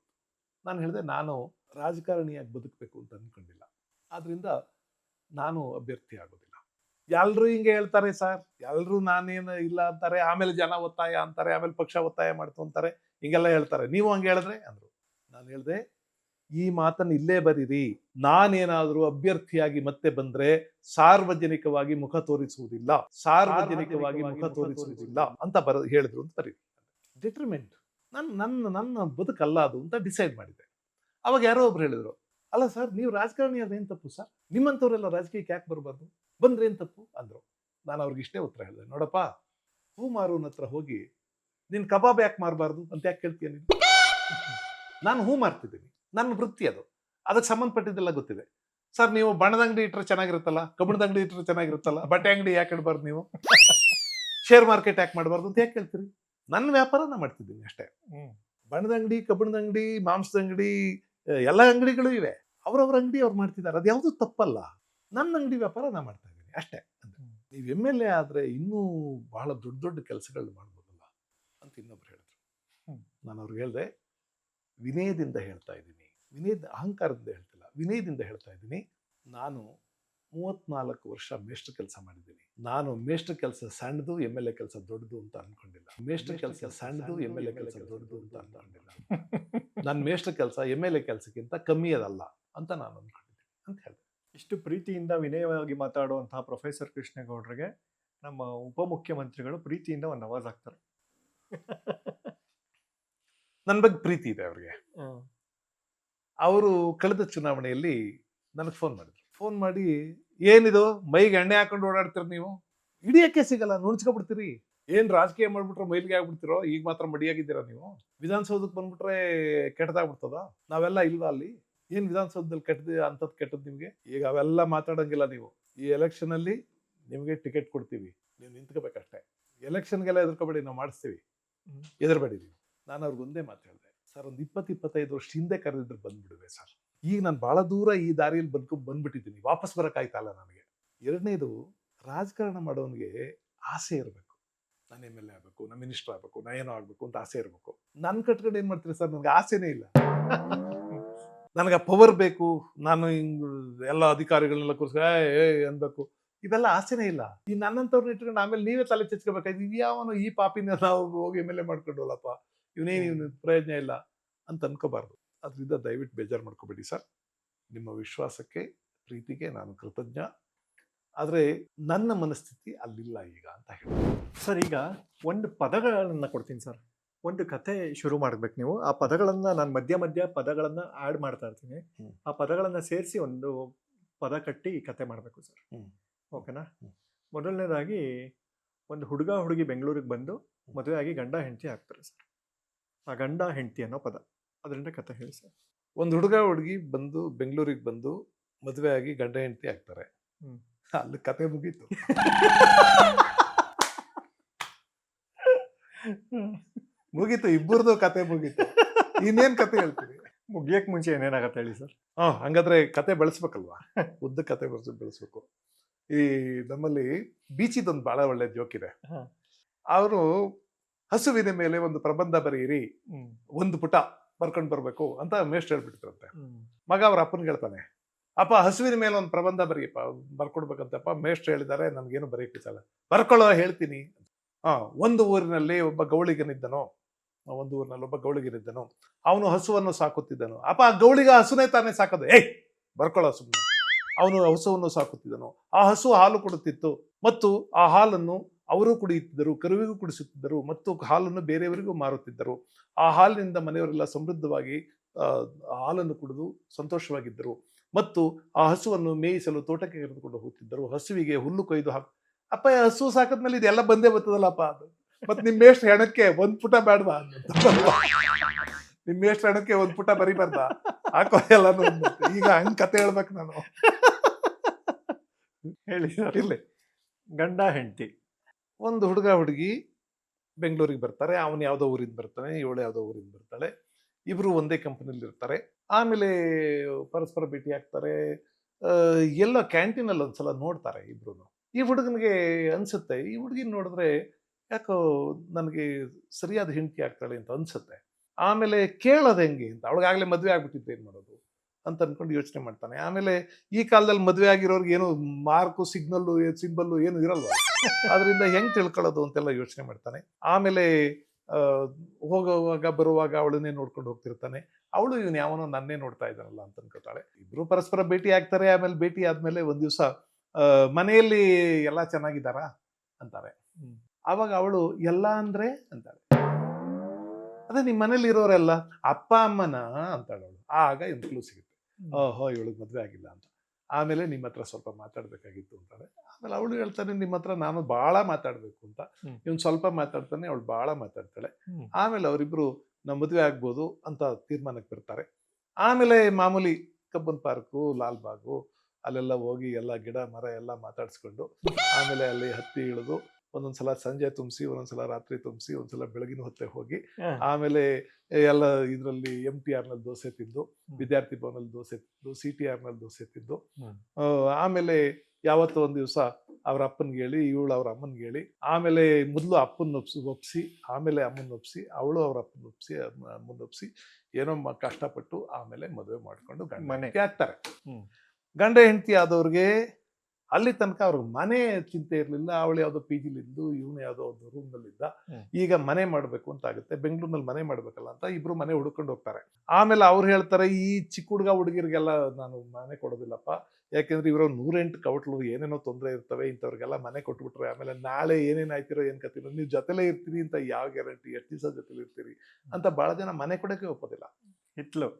ನಾನು ಹೇಳಿದೆ, ನಾನು ರಾಜಕಾರಣಿಯಾಗಿ ಬದುಕಬೇಕು ಅಂತ ಅಂದ್ಕೊಂಡಿಲ್ಲ, ಆದ್ರಿಂದ ನಾನು ಅಭ್ಯರ್ಥಿ ಆಗೋದಿಲ್ಲ. ಎಲ್ರು ಹಿಂಗೆ ಹೇಳ್ತಾರೆ ಸರ್, ಎಲ್ರು ನಾನೇನು ಇಲ್ಲ ಅಂತಾರೆ, ಆಮೇಲೆ ಜನ ಒತ್ತಾಯ ಅಂತಾರೆ, ಆಮೇಲೆ ಪಕ್ಷ ಒತ್ತಾಯ ಮಾಡ್ತು ಅಂತಾರೆ, ಹಿಂಗೆಲ್ಲ ಹೇಳ್ತಾರೆ, ನೀವು ಹಂಗೆ ಹೇಳಿದ್ರೆ ಅಂದ್ರು. ನಾನು ಹೇಳಿದೆ, ಈ ಮಾತನ್ನು ಇಲ್ಲೇ ಬರೀರಿ, ನಾನೇನಾದ್ರೂ ಅಭ್ಯರ್ಥಿಯಾಗಿ ಮತ್ತೆ ಬಂದ್ರೆ ಸಾರ್ವಜನಿಕವಾಗಿ ಮುಖ ತೋರಿಸುವುದಿಲ್ಲ ಅಂತ ಹೇಳಿದ್ರು ಅಂತ ಬರೀರಿ. ಡಿಟರ್ಮೆಂಟ್, ನನ್ನ ಬದುಕಲ್ಲ ಅದು ಅಂತ ಡಿಸೈಡ್ ಮಾಡಿದೆ. ಅವಾಗ ಯಾರೋ ಒಬ್ರು ಹೇಳಿದ್ರು, ಅಲ್ಲ ಸರ್, ನೀವು ರಾಜಕಾರಣಿ ಅದೇನು ತಪ್ಪು ಸರ್, ನಿಮ್ಮಂಥವ್ರೆಲ್ಲ ರಾಜಕೀಯಕ್ಕೆ ಯಾಕೆ ಬರಬಾರ್ದು, ಬಂದ್ರೆ ಏನ್ ತಪ್ಪು ಅಂದ್ರು. ನಾನು ಅವ್ರಿಗೆ ಇಷ್ಟೇ ಉತ್ತರ ಹೇಳಿದೆ, ನೋಡಪ್ಪ, ಹೂ ಮಾರೋನ ಹತ್ರ ಹೋಗಿ ನೀನ್ ಕಬಾಬ್ ಯಾಕೆ ಮಾರಬಾರ್ದು ಅಂತ ಯಾಕೆ ಕೇಳ್ತೀಯ ನೀನು? ನಾನು ಹೂ ಮಾರ್ತಿದ್ದೀನಿ, ನನ್ನ ವೃತ್ತಿ ಅದು, ಅದಕ್ಕೆ ಸಂಬಂಧಪಟ್ಟಿದ್ದೆಲ್ಲ ಗೊತ್ತಿದೆ. ಸರ್, ನೀವು ಬಣ್ಣದ ಅಂಗಡಿ ಇಟ್ಟರೆ ಚೆನ್ನಾಗಿರುತ್ತಲ್ಲ, ಕಬ್ಬಣದ ಅಂಗಡಿ ಇಟ್ಟರೆ ಚೆನ್ನಾಗಿರುತ್ತಲ್ಲ, ಬಟ್ಟೆ ಅಂಗಡಿ ಯಾಕೆ ಇಡಬಾರ್ದು, ನೀವು ಶೇರ್ ಮಾರ್ಕೆಟ್ ಯಾಕೆ ಮಾಡಬಾರ್ದು ಅಂತ ಯಾಕೆ ಕೇಳ್ತೀರಿ? ನನ್ನ ವ್ಯಾಪಾರ ನಾ ಮಾಡ್ತಿದ್ದೀನಿ ಅಷ್ಟೇ. ಬಣ್ಣದ ಅಂಗಡಿ, ಕಬ್ಬಣದ ಅಂಗಡಿ, ಮಾಂಸದ ಅಂಗಡಿ, ಎಲ್ಲ ಅಂಗಡಿಗಳು ಇವೆ, ಅವ್ರವ್ರ ಅಂಗಡಿ ಅವ್ರು ಮಾಡ್ತಿದ್ದಾರೆ, ಅದು ಯಾವುದು ತಪ್ಪಲ್ಲ. ನನ್ನ ಅಂಗಡಿ ವ್ಯಾಪಾರ ನಾ ಮಾಡ್ತಾ ಇದ್ದೀನಿ ಅಷ್ಟೇ. ನೀವು MLA ಆದ್ರೆ ಇನ್ನೂ ಬಹಳ ದೊಡ್ಡ ದೊಡ್ಡ ಕೆಲಸಗಳು ಮಾಡ್ಬೋದಲ್ಲ ಅಂತ ಇನ್ನೊಬ್ರು ಹೇಳಿದ್ರು. ನಾನು ಅವ್ರಿಗೆ ಹೇಳಿದೆ, ವಿನಯದಿಂದ ಹೇಳ್ತಾ ಇದ್ದೀನಿ, ಅಹಂಕಾರದಿಂದ ಹೇಳ್ತಿಲ್ಲ, ವಿನಯದಿಂದ ಹೇಳ್ತಾ ಇದ್ದೀನಿ. ನಾನು 34 ವರ್ಷ ಮೇಷ್ಟ್ರ ಕೆಲಸ ಮಾಡಿದ್ದೀನಿ. ನಾನು ಮೇಷ್ಟ್ರ ಕೆಲಸ ಸಣ್ಣದು, MLA ಕೆಲಸ ದೊಡ್ಡದು ಅಂತ ಅನ್ಕೊಂಡಿಲ್ಲ. ಮೇಷ್ಟ್ರ ಕೆಲಸ ಸಣ್ಣದು, MLA ಕೆಲಸ ದೊಡ್ಡದು ಅಂತ ಅನ್ಕೊಂಡಿಲ್ಲ. ನನ್ನ ಮೇಷ್ಟ್ರ ಕೆಲಸ MLA ಕೆಲಸಕ್ಕಿಂತ ಕಮ್ಮಿ ಅದಲ್ಲ ಅಂತ ನಾನು ಅನ್ಕೊಂಡಿದ್ದೀನಿ ಅಂತ ಹೇಳಿದೆ. ಇಷ್ಟು ಪ್ರೀತಿಯಿಂದ ವಿನಯವಾಗಿ ಮಾತಾಡುವಂತಹ ಪ್ರೊಫೆಸರ್ ಕೃಷ್ಣೇಗೌಡರಿಗೆ ನಮ್ಮ ಉಪಮುಖ್ಯಮಂತ್ರಿಗಳು ಪ್ರೀತಿಯಿಂದ ಒಂದು ಅವಾಜ್ ಆಗ್ತಾರೆ. ನನ್ನ ಬಗ್ಗೆ ಪ್ರೀತಿ ಇದೆ ಅವ್ರಿಗೆ. ಅವರು ಕಳೆದ ಚುನಾವಣೆಯಲ್ಲಿ ನನಗೆ ಫೋನ್ ಮಾಡಿ, ಏನಿದು ಮೈಗೆ ಎಣ್ಣೆ ಹಾಕೊಂಡು ಓಡಾಡ್ತೀರ ನೀವು, ಹಿಡಿಯಕ್ಕೆ ಸಿಗಲ್ಲ, ನುಣ್ಸ್ಕೊಬಿಡ್ತೀರಿ, ಏನ್ ರಾಜಕೀಯ ಮಾಡ್ಬಿಟ್ರೆ ಮೈಲಿಗೆ ಆಗ್ಬಿಡ್ತಿರೋ, ಈಗ ಮಾತ್ರ ಮಡಿಯಾಗಿದ್ದೀರಾ ನೀವು, ವಿಧಾನಸೌಧಕ್ಕೆ ಬಂದ್ಬಿಟ್ರೆ ಕೆಟ್ಟದಾಗ್ಬಿಡ್ತದ, ನಾವೆಲ್ಲ ಇಲ್ವಾ ಅಲ್ಲಿ, ಏನ್ ವಿಧಾನಸೌಧದಲ್ಲಿ ಕೆಟ್ಟದ್ದು ಕೆಟ್ಟದ್ದು ನಿಮ್ಗೆ, ಈಗ ಅವೆಲ್ಲ ಮಾತಾಡಂಗಿಲ್ಲ ನೀವು, ಈ ಎಲೆಕ್ಷನ್ ಅಲ್ಲಿ ನಿಮ್ಗೆ ಟಿಕೆಟ್ ಕೊಡ್ತೀವಿ, ನೀವು ನಿಂತ್ಕೋಬೇಕಷ್ಟೇ, ಎಲೆಕ್ಷನ್ಗೆಲ್ಲ ಎದುರ್ಕೋಬೇಡಿ, ನಾವು ಮಾಡಿಸ್ತೀವಿ, ಎದುರ್ಬೇಡಿ ನೀವು. ನಾನು ಅವ್ರಿಗೊಂದೇ ಮಾತು ಹೇಳಿದೆ, ಸರ್, ಒಂದು 20-25 ವರ್ಷ ಹಿಂದೆ ಕರೆದಿದ್ರೆ ಬಂದ್ಬಿಡುವೆ ಸರ್, ಈಗ ನಾನು ಬಹಳ ದೂರ ಈ ದಾರಿಯಲ್ಲಿ ಬಂದ್ಬಿಟ್ಟಿದ್ದೀನಿ, ವಾಪಸ್ ಬರೋಕ್ಕಾಯ್ತಾ ಇಲ್ಲ ನನಗೆ. ಎರಡನೇದು, ರಾಜಕಾರಣ ಮಾಡೋನಿಗೆ ಆಸೆ ಇರಬೇಕು. ನಾನು MLA ಆಗಬೇಕು, ನಾನು ಮಿನಿಸ್ಟರ್ ಆಗಬೇಕು, ನಾ ಏನೋ ಆಗಬೇಕು ಅಂತ ಆಸೆ ಇರಬೇಕು. ನನ್ನ ಕಟ್ಕೊಂಡು ಏನು ಮಾಡ್ತೀನಿ ಸರ್, ನನಗೆ ಆಸೆನೇ ಇಲ್ಲ. ನನಗೆ ಪವರ್ ಬೇಕು, ನಾನು ಹಿಂಗ್ ಎಲ್ಲ ಅಧಿಕಾರಿಗಳನ್ನೆಲ್ಲ ಕೂರಿಸ್ಕೊ ಅನ್ಬೇಕು, ಇವೆಲ್ಲ ಆಸೆನೇ ಇಲ್ಲ. ಈ ನನ್ನಂತವ್ರನ್ನ ಇಟ್ಕೊಂಡು ಆಮೇಲೆ ನೀವೇ ತಲೆ ಚಚ್ಕೋಬೇಕಾಯ್ತು, ಇದ್ಯಾವನು ಈ ಪಾಪಿನ ನಾವು ಹೋಗಿ MLA ಮಾಡ್ಕೊಂಡೋಲ್ಲಪ್ಪ, ಇವನೇನು ಪ್ರಯೋಜನ ಇಲ್ಲ ಅಂತ ಅನ್ಕೋಬಾರ್ದು. ಅದರಿಂದ ದಯವಿಟ್ಟು ಬೇಜಾರು ಮಾಡ್ಕೋಬೇಡಿ ಸರ್. ನಿಮ್ಮ ವಿಶ್ವಾಸಕ್ಕೆ, ಪ್ರೀತಿಗೆ ನಾನು ಕೃತಜ್ಞ. ಆದರೆ ನನ್ನ ಮನಸ್ಥಿತಿ ಅಲ್ಲಿಲ್ಲ ಈಗ ಅಂತ ಹೇಳಿ. ಸರ್, ಈಗ ಒಂದು ಪದಗಳನ್ನ ಕೊಡ್ತೀನಿ ಸರ್. ಒಂದು ಕತೆ ಶುರು ಮಾಡ್ಬೇಕು ನೀವು. ಆ ಪದಗಳನ್ನ ನಾನು ಮಧ್ಯ ಪದಗಳನ್ನ ಆಡ್ ಮಾಡ್ತಾ ಇರ್ತೀನಿ. ಆ ಪದಗಳನ್ನ ಸೇರಿಸಿ ಒಂದು ಪದ ಕಟ್ಟಿ ಕತೆ ಮಾಡಬೇಕು ಸರ್. ಓಕೆನಾ? ಮೊದಲನೇದಾಗಿ, ಒಂದು ಹುಡುಗ ಹುಡುಗಿ ಬೆಂಗಳೂರಿಗೆ ಬಂದು ಮದುವೆ ಆಗಿ ಗಂಡ ಹೆಂಡತಿ ಆಗ್ತಾರೆ ಸರ್. ಆ ಗಂಡ ಹೆಂಡತಿ ಅನ್ನೋ ಪದ, ಅದರಿಂದ ಕತೆ ಹೇಳಿ ಸರ್. ಒಂದು ಹುಡುಗ ಹುಡುಗಿ ಬಂದು ಬೆಂಗಳೂರಿಗೆ ಬಂದು ಮದುವೆ ಆಗಿ ಗಂಡ ಹೆಂಡತಿ ಆಗ್ತಾರೆ. ಅಲ್ಲಿ ಕತೆ ಮುಗೀತು. ಮುಗೀತು, ಇಬ್ಬರದು ಕತೆ ಮುಗೀತು. ಇನ್ನೇನ್ ಕತೆ ಹೇಳ್ತೀರಿ? ಮುಗಿಯಕ್ ಮುಂಚೆ ಏನೇನಾಗತ್ತೆ ಹೇಳಿ ಸರ್. ಹಂಗಾದ್ರೆ ಕತೆ ಬೆಳೆಸ್ಬೇಕಲ್ವಾ, ಉದ್ದ ಕತೆ ಬೆಳೆಸ್ಬೇಕು. ಈ ನಮ್ಮಲ್ಲಿ ಬೀಚಿದೊಂದು ಬಹಳ ಒಳ್ಳೆ ಜೋಕ್ ಇದೆ. ಅವರು ಹಸುವಿನ ಮೇಲೆ ಒಂದು ಪ್ರಬಂಧ ಬರೀರಿ, ಒಂದು ಪುಟ ಬರ್ಕೊಂಡು ಬರ್ಬೇಕು ಅಂತ ಮೇಷ್ಟ್ರು ಹೇಳ್ಬಿಟ್ಟಿದ್ರಂತೆ. ಮಗ ಅವ್ರ ಅಪ್ಪನಿಗೆ ಹೇಳ್ತಾನೆ, ಅಪ್ಪ ಹಸುವಿನ ಮೇಲೆ ಒಂದು ಪ್ರಬಂಧ ಬರೀಪ್ಪ, ಬರ್ಕೊಡ್ಬೇಕಂತಪ್ಪ. ಮೇಷ್ಟ್ರು ಹೇಳಿದ್ದಾರೆ, ನನ್ಗೇನು ಬರೀಕಿಸಲ್ಲ. ಬರ್ಕೊಳ್ಳೋ ಹೇಳ್ತೀನಿ. ಒಂದು ಊರಿನಲ್ಲಿ ಒಬ್ಬ ಗೌಳಿಗನಿದ್ದನು. ಅವನು ಹಸುವನ್ನು ಸಾಕುತ್ತಿದ್ದನು. ಅಪ್ಪ ಗೌಳಿಗ ಹಸುನೇ ತಾನೇ ಸಾಕೋದು. ಬರ್ಕೊಳ್ಳೋ ಸುಮ್ಮನೆ. ಅವನು ಹಸುವನ್ನು ಸಾಕುತ್ತಿದ್ದನು. ಆ ಹಸು ಹಾಲು ಕೊಡುತ್ತಿತ್ತು ಮತ್ತು ಆ ಹಾಲನ್ನು ಅವರು ಕುಡಿಯುತ್ತಿದ್ದರು, ಕರುವಿಗೂ ಕುಡಿಸುತ್ತಿದ್ದರು ಮತ್ತು ಹಾಲನ್ನು ಬೇರೆಯವರಿಗೂ ಮಾರುತ್ತಿದ್ದರು. ಆ ಹಾಲಿನಿಂದ ಮನೆಯವರೆಲ್ಲ ಸಮೃದ್ಧವಾಗಿ ಹಾಲನ್ನು ಕುಡಿದು ಸಂತೋಷವಾಗಿದ್ದರು ಮತ್ತು ಆ ಹಸುವನ್ನು ಮೇಯಿಸಲು ತೋಟಕ್ಕೆ ಕರೆದುಕೊಂಡು ಹೋಗ್ತಿದ್ದರು. ಹಸುವಿಗೆ ಹುಲ್ಲು ಕೊಯ್ದು ಅಪ್ಪ ಹಸು ಸಾಕದ್ಮೇಲೆ ಇದೆಲ್ಲ ಬಂದೇ ಬರ್ತದಲ್ಲಪ್ಪ ಅದು. ಮತ್ ನಿಮ್ ಮೇಷ್ಟ್ರ ಹೆಣಕ್ಕೆ ಒಂದ್ ಪುಟ ಬೇಡವಾ? ನಿಮ್ ಮೇಷ್ಟ್ರ ಹೆಣಕ್ಕೆ ಒಂದ್ ಪುಟ ಬರಿಬಾರ್ದ? ಹಾಕೋ ಎಲ್ಲಾನು. ಈಗ ಹಂಗ್ ಕತೆ ಹೇಳ್ಬೇಕು ನಾನು. ಹೇಳಿ ಸರ್. ಇರ್ಲಿ. ಗಂಡ ಹೆಂಡತಿ, ಒಂದು ಹುಡುಗ ಹುಡುಗಿ ಬೆಂಗಳೂರಿಗೆ ಬರ್ತಾರೆ. ಅವನು ಯಾವುದೋ ಊರಿಂದ ಬರ್ತಾನೆ, ಇವಳು ಯಾವುದೋ ಊರಿಂದ ಬರ್ತಾಳೆ. ಇಬ್ರು ಒಂದೇ ಕಂಪನಿಲಿ ಇರ್ತಾರೆ. ಆಮೇಲೆ ಪರಸ್ಪರ ಭೇಟಿ ಆಗ್ತಾರೆ. ಎಲ್ಲೋ ಕ್ಯಾಂಟೀನಲ್ಲಿ ಒಂದ್ಸಲ ನೋಡ್ತಾರೆ ಇಬ್ರು. ಈ ಹುಡುಗನಿಗೆ ಅನ್ಸುತ್ತೆ, ಈ ಹುಡುಗಿನ ನೋಡಿದ್ರೆ ಯಾಕೋ ನನಗೆ ಸರಿಯಾದ ಹೆಂಡತಿ ಆಗ್ತಾಳೆ ಅಂತ ಅನ್ಸುತ್ತೆ. ಆಮೇಲೆ ಕೇಳೋದು ಹೆಂಗೆ ಅಂತ, ಅವಳಿಗಾಗಲೇ ಮದುವೆ ಆಗ್ಬಿಟ್ಟಿದ್ದು, ಏನು ಮಾಡೋದು ಅಂತ ಅನ್ಕೊಂಡು ಯೋಚನೆ ಮಾಡ್ತಾನೆ. ಆಮೇಲೆ ಈ ಕಾಲದಲ್ಲಿ ಮದುವೆ ಆಗಿರೋರ್ಗೆ ಏನು ಮಾರ್ಕು, ಸಿಂಬಲ್ಲು ಏನು ಇರಲ್ವ, ಅದರಿಂದ ಹೆಂಗ್ ತಿಳ್ಕೊಳ್ಳೋದು ಅಂತೆಲ್ಲ ಯೋಚನೆ ಮಾಡ್ತಾನೆ. ಆಮೇಲೆ ಹೋಗುವಾಗ ಬರುವಾಗ ಅವಳನ್ನೇ ನೋಡ್ಕೊಂಡು ಹೋಗ್ತಿರ್ತಾನೆ. ಅವಳು ಇವನು ಯಾವನೋ ನನ್ನೇ ನೋಡ್ತಾ ಇದ್ದಾನಲ್ಲ ಅಂತ ಅನ್ಕೋತಾಳೆ. ಇಬ್ರು ಪರಸ್ಪರ ಭೇಟಿ ಆಗ್ತಾರೆ. ಆಮೇಲೆ ಭೇಟಿ ಆದ್ಮೇಲೆ ಒಂದ್ ದಿವಸ ಮನೆಯಲ್ಲಿ ಎಲ್ಲ ಚೆನ್ನಾಗಿದ್ದಾರಾ ಅಂತಾರೆ. ಆವಾಗ ಅವಳು ಎಲ್ಲ ಅಂದ್ರೆ ಅಂತಾಳೆ. ಅದೇ ನಿಮ್ ಮನೇಲಿ ಇರೋರೆಲ್ಲ ಅಪ್ಪ ಅಮ್ಮನ ಅಂತಾಳೆ ಅವಳು. ಆಗ ಒಂದು ಕ್ಲೂ ಸಿಗುತ್ತೆ, ಓಹೋ ಇವಳಿಗೆ ಮದ್ವೆ ಆಗಿಲ್ಲ ಅಂತ. ಆಮೇಲೆ ನಿಮ್ಮ ಹತ್ರ ಸ್ವಲ್ಪ ಮಾತಾಡ್ಬೇಕಾಗಿತ್ತು ಅಂತಾಳೆ. ಆಮೇಲೆ ಅವಳು ಹೇಳ್ತಾನೆ, ನಿಮ್ಮ ಹತ್ರ ನಾನು ಬಹಳ ಮಾತಾಡ್ಬೇಕು ಅಂತ. ಇವನ್ ಸ್ವಲ್ಪ ಮಾತಾಡ್ತಾನೆ, ಅವಳು ಬಹಳ ಮಾತಾಡ್ತಾಳೆ. ಆಮೇಲೆ ಅವರಿಬ್ರು ನಮ್ಮ ಮದುವೆ ಆಗ್ಬೋದು ಅಂತ ತೀರ್ಮಾನಕ್ಕೆ ಬರ್ತಾರೆ. ಆಮೇಲೆ ಮಾಮೂಲಿ ಕಬ್ಬನ್ ಪಾರ್ಕು, ಲಾಲ್ ಬಾಗು ಅಲ್ಲೆಲ್ಲ ಹೋಗಿ ಎಲ್ಲ ಗಿಡ ಮರ ಎಲ್ಲ ಮಾತಾಡ್ಸ್ಕೊಂಡು ಆಮೇಲೆ ಅಲ್ಲಿ ಹತ್ತಿ ಇಳಿದು ಒಂದೊಂದ್ಸಲ ಸಂಜೆ ತುಂಬಿಸಿ, ಒಂದೊಂದ್ಸಲ ರಾತ್ರಿ ತುಂಬಿಸಿ, ಒಂದ್ಸಲ ಬೆಳಗಿನ ಹೊತ್ತೆ ಹೋಗಿ ಆಮೇಲೆ ಎಲ್ಲ ಇದರಲ್ಲಿ MTR ನಲ್ಲಿ ದೋಸೆ ತಿಂದು, ವಿದ್ಯಾರ್ಥಿ ಭವನಲ್ಲಿ ದೋಸೆ ತಿಂದು, CTR ನಲ್ಲಿ ದೋಸೆ ತಿಂದು, ಆಮೇಲೆ ಯಾವತ್ತೋ ಒಂದ್ ದಿವಸ ಅವ್ರ ಅಪ್ಪನ್ಗೆ ಹೇಳಿ, ಇವಳು ಅವ್ರ ಅಮ್ಮನ್ಗೆ ಹೇಳಿ, ಆಮೇಲೆ ಮೊದಲು ಅಪ್ಪನ ಒಪ್ಸಿ, ಆಮೇಲೆ ಅಮ್ಮನ ಒಪ್ಸಿ, ಅವಳು ಅವ್ರ ಅಪ್ಪನ ಒಪ್ಸಿ, ಅಮ್ಮನ ಒಪ್ಸಿ, ಏನೋ ಕಷ್ಟಪಟ್ಟು ಆಮೇಲೆ ಮದುವೆ ಮಾಡ್ಕೊಂಡು ಗಂಡ ಹೆಂಡತಿ ಆಗ್ತಾರೆ. ಗಂಡ ಹೆಂಡತಿ ಆದವ್ರಿಗೆ ಅಲ್ಲಿ ತನಕ ಅವ್ರಿಗೆ ಮನೆ ಚಿಂತೆ ಇರಲಿಲ್ಲ. ಅವಳು ಯಾವುದೋ PG ಲಿದ್ದು, ಇವನು ಯಾವುದೋ ಒಂದು ರೂಮ್ ನಲ್ಲಿದ್ದ. ಈಗ ಮನೆ ಮಾಡ್ಬೇಕು ಅಂತ ಆಗುತ್ತೆ, ಬೆಂಗಳೂರಿನಲ್ಲಿ ಮನೆ ಮಾಡ್ಬೇಕಲ್ಲ ಅಂತ ಇಬ್ರು ಮನೆ ಹುಡ್ಕೊಂಡು ಹೋಗ್ತಾರೆ. ಆಮೇಲೆ ಅವ್ರು ಹೇಳ್ತಾರೆ, ಈ ಚಿಕ್ಕ ಹುಡುಗರಿಗೆಲ್ಲ ನಾನು ಮನೆ ಕೊಡೋದಿಲ್ಲಪ್ಪ, ಯಾಕೆಂದ್ರೆ ಇವರು 108 ಕವಟ್ಲು ಏನೇನೋ ತೊಂದರೆ ಇರ್ತವೆ, ಇಂಥವ್ರಿಗೆಲ್ಲ ಮನೆ ಕೊಟ್ಬಿಟ್ರೆ ಆಮೇಲೆ ನಾಳೆ ಏನೇನಾಯ್ತಿರೋ ಏನ್ ಕತ್ತಿರೋ, ನೀವು ಜೊತೆಲೇ ಇರ್ತೀರಿ ಅಂತ ಯಾವ ಗ್ಯಾರಂಟಿ, ಎಷ್ಟು ದಿವಸ ಜೊತೆಲಿ ಇರ್ತೀರಿ ಅಂತ ಬಹಳ ಜನ ಮನೆ ಕೊಡೋಕೆ ಒಪ್ಪೋದಿಲ್ಲ. ಹಿತ್ಲು.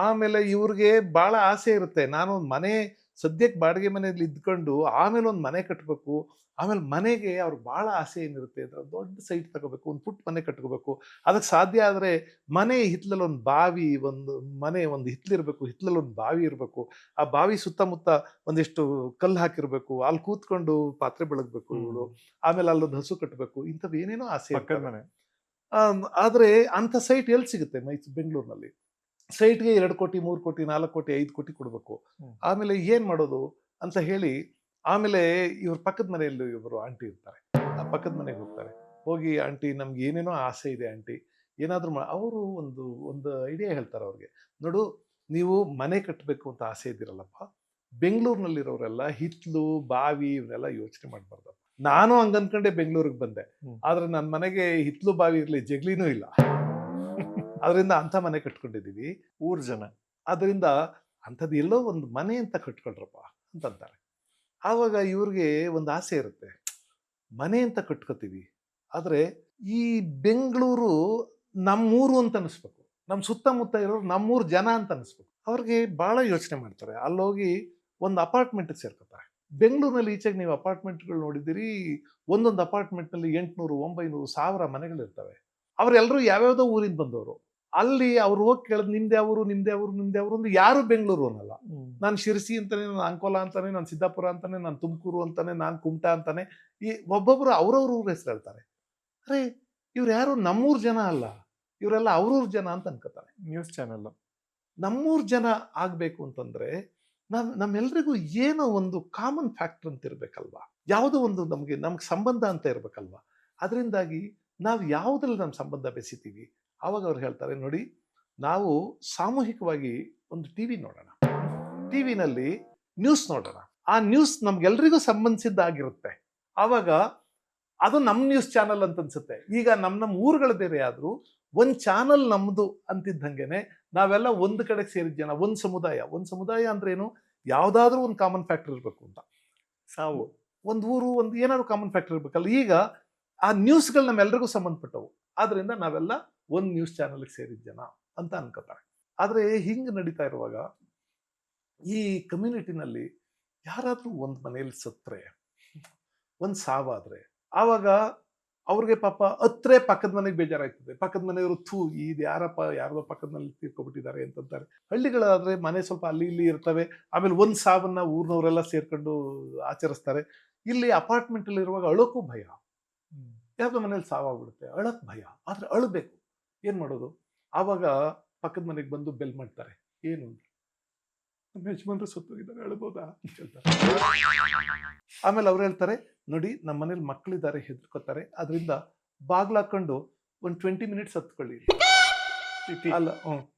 ಆಮೇಲೆ ಇವ್ರಿಗೆ ಬಹಳ ಆಸೆ ಇರುತ್ತೆ, ನಾನು ಮನೆ ಸದ್ಯಕ್ಕೆ ಬಾಡಿಗೆ ಮನೆಯಲ್ಲಿ ಇದ್ಕೊಂಡು ಆಮೇಲೆ ಒಂದು ಮನೆ ಕಟ್ಟಬೇಕು. ಆಮೇಲೆ ಮನೆಗೆ ಅವ್ರಿಗೆ ಬಹಳ ಆಸೆ ಏನಿರುತ್ತೆ ಅಂದ್ರೆ ದೊಡ್ಡ ಸೈಟ್ ತಗೋಬೇಕು, ಒಂದು ಪುಟ್ಟ ಮನೆ ಕಟ್ಕೋಬೇಕು. ಅದಕ್ಕೆ ಸಾಧ್ಯ ಆದ್ರೆ ಮನೆ ಹಿತ್ಲಲ್ಲಿ ಒಂದು ಬಾವಿ, ಒಂದು ಮನೆ ಒಂದು ಹಿತ್ಲಿರ್ಬೇಕು, ಹಿತ್ಲಲ್ಲಿ ಒಂದು ಬಾವಿ ಇರಬೇಕು. ಆ ಬಾವಿ ಸುತ್ತಮುತ್ತ ಒಂದಿಷ್ಟು ಕಲ್ಲು ಹಾಕಿರ್ಬೇಕು, ಅಲ್ಲಿ ಕೂತ್ಕೊಂಡು ಪಾತ್ರೆ ಬೆಳಗ್ಬೇಕು ಇವಳು. ಆಮೇಲೆ ಅಲ್ಲೊಂದು ಹಸು ಕಟ್ಟಬೇಕು, ಇಂಥದ್ದು ಏನೇನೋ ಆಸೆ. ಮನೆ ಆದ್ರೆ ಅಂತ ಸೈಟ್ ಎಲ್ಲಿ ಸಿಗುತ್ತೆ ಬೆಂಗಳೂರಿನಲ್ಲಿ? ಸ್ಟ್ರೈಟ್ಗೆ 2 ಕೋಟಿ 3 ಕೋಟಿ 4 ಕೋಟಿ 5 ಕೋಟಿ ಕೊಡಬೇಕು. ಹ್ಮ್. ಆಮೇಲೆ ಏನು ಮಾಡೋದು ಅಂತ ಹೇಳಿ ಆಮೇಲೆ ಇವ್ರ ಪಕ್ಕದ ಮನೆಯಲ್ಲಿ ಇವರು ಆಂಟಿ ಇರ್ತಾರೆ. ಆ ಪಕ್ಕದ ಮನೆಗೆ ಹೋಗ್ತಾರೆ. ಹೋಗಿ ಆಂಟಿ ನಮ್ಗೆ ಏನೇನೋ ಆಸೆ ಇದೆ ಆಂಟಿ, ಏನಾದರೂ ಅವರು ಒಂದು ಐಡಿಯಾ ಹೇಳ್ತಾರೆ ಅವ್ರಿಗೆ. ನೋಡು, ನೀವು ಮನೆ ಕಟ್ಟಬೇಕು ಅಂತ ಆಸೆ ಇದ್ದೀರಲ್ಲಪ್ಪ, ಬೆಂಗಳೂರಿನಲ್ಲಿರೋರೆಲ್ಲ ಹಿತ್ಲು ಬಾವಿ ಇವನ್ನೆಲ್ಲ ಯೋಚನೆ ಮಾಡಬಾರ್ದು. ನಾನು ಹಂಗ ಅನ್ಕೊಂಡೆ ಬೆಂಗಳೂರಿಗೆ ಬಂದೆ. ಆದ್ರೆ ನನ್ನ ಮನೆಗೆ ಹಿತ್ಲು ಬಾವಿ ಇರಲಿ, ಜಗ್ಲಿನೂ ಇಲ್ಲ. ಅದರಿಂದ ಅಂಥ ಮನೆ ಕಟ್ಕೊಂಡಿದ್ದೀವಿ. ಊರ್ ಜನ ಅದರಿಂದ ಅಂಥದ್ದು ಎಲ್ಲೋ ಒಂದು ಮನೆ ಅಂತ ಕಟ್ಕೊಳ್ರಪ್ಪ ಅಂತಂತಾರೆ. ಆವಾಗ ಇವ್ರಿಗೆ ಒಂದು ಆಸೆ ಇರುತ್ತೆ, ಮನೆ ಅಂತ ಕಟ್ಕೋತೀವಿ, ಆದರೆ ಈ ಬೆಂಗಳೂರು ನಮ್ಮೂರು ಅಂತ ಅನಿಸ್ಬೇಕು, ನಮ್ಮ ಸುತ್ತಮುತ್ತ ಇರೋರು ನಮ್ಮೂರು ಜನ ಅಂತ ಅನಿಸ್ಬೇಕು. ಅವ್ರಿಗೆ ಭಾಳ ಯೋಚನೆ ಮಾಡ್ತಾರೆ. ಅಲ್ಲೋಗಿ ಒಂದು ಅಪಾರ್ಟ್ಮೆಂಟಿಗೆ ಸೇರ್ಕೋತಾರೆ. ಬೆಂಗಳೂರಿನಲ್ಲಿ ಈಚೆಗೆ ನೀವು ಅಪಾರ್ಟ್ಮೆಂಟ್ಗಳು ನೋಡಿದ್ದೀರಿ, ಒಂದೊಂದು ಅಪಾರ್ಟ್ಮೆಂಟ್ನಲ್ಲಿ 800 900 1000 ಮನೆಗಳಿರ್ತವೆ. ಅವರೆಲ್ಲರೂ ಯಾವ್ಯಾವುದೋ ಊರಿಂದ ಬಂದವರು. ಅಲ್ಲಿ ಅವ್ರು ಹೋಗಿ ಕೇಳಿದ್ ನಿಮ್ದೇ ಅವರು ನಿಮ್ದೇ ಅವರು ನಿಮ್ದೇ ಅವರು ಅಂದ್ರೆ ಯಾರು ಬೆಂಗಳೂರು ಅನ್ನಲ್ಲ. ನಾನು ಶಿರಸಿ ಅಂತಾನೆ, ನಾನು ಅಂಕೋಲ ಅಂತಾನೆ, ನಾನು ಸಿದ್ದಾಪುರ ಅಂತಾನೆ, ನಾನು ತುಮಕೂರು ಅಂತಾನೆ, ನಾನು ಕುಮಟಾ ಅಂತಾನೆ, ಈ ಒಬ್ಬೊಬ್ಬರು ಅವ್ರವ್ರ ಊರ ಹೆಸರು ಹೇಳ್ತಾರೆ. ಅರೆ ಇವ್ರು ಯಾರು ನಮ್ಮೂರ್ ಜನ ಅಲ್ಲ, ಇವರೆಲ್ಲ ಅವ್ರವ್ರ ಜನ ಅಂತ ಅನ್ಕೋತಾರೆ. ನ್ಯೂಸ್ ಚಾನೆಲ್ ನಮ್ಮೂರ್ ಜನ ಆಗ್ಬೇಕು ಅಂತಂದ್ರೆ ನಮ್ಮೆಲ್ರಿಗೂ ಏನೋ ಒಂದು ಕಾಮನ್ ಫ್ಯಾಕ್ಟರ್ ಅಂತ ಇರ್ಬೇಕಲ್ವಾ, ಯಾವುದೋ ಒಂದು ನಮ್ಗೆ ಸಂಬಂಧ ಅಂತ ಇರ್ಬೇಕಲ್ವಾ. ಅದರಿಂದಾಗಿ ನಾವು ಯಾವುದ್ರಲ್ಲಿ ನಮ್ಮ ಸಂಬಂಧ ಬೆಸಿತೀವಿ. ಆವಾಗ ಅವ್ರು ಹೇಳ್ತಾರೆ, ನೋಡಿ ನಾವು ಸಾಮೂಹಿಕವಾಗಿ ಒಂದು ಟಿವಿ ನೋಡೋಣ, ಟಿವಿನಲ್ಲಿ ನ್ಯೂಸ್ ನೋಡೋಣ, ಆ ನ್ಯೂಸ್ ನಮ್ಗೆಲ್ರಿಗೂ ಸಂಬಂಧಿಸಿದ್ದಾಗಿರುತ್ತೆ. ಆವಾಗ ಅದು ನಮ್ಮ ನ್ಯೂಸ್ ಚಾನಲ್ ಅಂತ ಅನ್ಸುತ್ತೆ. ಈಗ ನಮ್ಮ ಊರುಗಳು ಬೇರೆ ಆದ್ರೂ ಒಂದು ಚಾನಲ್ ನಮ್ದು ಅಂತಿದ್ದಂಗೆನೆ ನಾವೆಲ್ಲ ಒಂದು ಕಡೆಗೆ ಸೇರಿದ ಜನ, ಒಂದು ಸಮುದಾಯ ಅಂದ್ರೆ ಏನು, ಯಾವ್ದಾದ್ರೂ ಒಂದು ಕಾಮನ್ ಫ್ಯಾಕ್ಟರ್ ಇರಬೇಕು ಅಂತ. ಸಾವು ಒಂದು ಊರು ಒಂದು ಏನಾದ್ರು ಕಾಮನ್ ಫ್ಯಾಕ್ಟರ್ ಇರ್ಬೇಕಲ್ಲ. ಈಗ ಆ ನ್ಯೂಸ್ಗಳು ನಮ್ಮೆಲ್ರಿಗೂ ಸಂಬಂಧಪಟ್ಟವು, ಆದ್ರಿಂದ ನಾವೆಲ್ಲ ಒಂದು ನ್ಯೂಸ್ ಚಾನಲ್ಗೆ ಸೇರಿದ ಜನ ಅಂತ ಅನ್ಕೋತಾರೆ. ಆದ್ರೆ ಹಿಂಗೆ ನಡೀತಾ ಇರುವಾಗ ಈ ಕಮ್ಯುನಿಟಿನಲ್ಲಿ ಯಾರಾದ್ರೂ ಒಂದು ಮನೆಯಲ್ಲಿ ಸತ್ರೆ, ಒಂದು ಸಾವಾದ್ರೆ, ಆವಾಗ ಅವ್ರಿಗೆ ಪಾಪ ಹತ್ರೆ ಪಕ್ಕದ ಮನೆಗೆ ಬೇಜಾರಾಗ್ತದೆ. ಪಕ್ಕದ ಮನೆಯವರು ಇದು ಯಾರಪ್ಪ, ಯಾರ್ದೋ ಪಕ್ಕದ ಮನೇಲಿ ತೀರ್ಕೊಬಿಟ್ಟಿದ್ದಾರೆ ಅಂತಂತಾರೆ. ಹಳ್ಳಿಗಳಾದ್ರೆ ಮನೆ ಸ್ವಲ್ಪ ಅಲ್ಲಿ ಇಲ್ಲಿ ಇರ್ತವೆ. ಆಮೇಲೆ ಒಂದು ಸಾವನ್ನ ಊರಿನವರೆಲ್ಲ ಸೇರ್ಕೊಂಡು ಆಚರಿಸ್ತಾರೆ. ಇಲ್ಲಿ ಅಪಾರ್ಟ್ಮೆಂಟ್ ಅಲ್ಲಿ ಇರುವಾಗ ಅಳೋಕ್ಕೂ ಭಯ. ಯಾವ್ದೋ ಮನೇಲಿ ಸಾವಾಗ್ಬಿಡುತ್ತೆ, ಅಳಕ್ ಭಯ. ಆದ್ರೆ ಅಳಬೇಕು, ಏನ್ ಮಾಡೋದು? ಆವಾಗ ಪಕ್ಕದ ಮನೆಗೆ ಬಂದು ಬೆಲ್ ಮಾಡ್ತಾರೆ. ಏನು ಅಂದ್ರೆ, ನಮ್ಮ ಯಜಮಾನ್ರು ಸತ್ತೋಗಿದ್ದಾರೆ, ಅಳ್ಬೋದಾ ಅಂತ ಹೇಳ್ತಾರೆ. ಆಮೇಲೆ ಅವ್ರು ಹೇಳ್ತಾರೆ, ನೋಡಿ ನಮ್ಮ ಮನೇಲಿ ಮಕ್ಕಳಿದ್ದಾರೆ, ಹೆದರ್ಕೋತಾರೆ, ಅದರಿಂದ ಬಾಗ್ಲಾಕೊಂಡು ಒಂದು 20 ಮಿನಿಟ್ಸ್ ಹತ್ಕೊಳ್ಳಿ. ಅಲ್ಲ,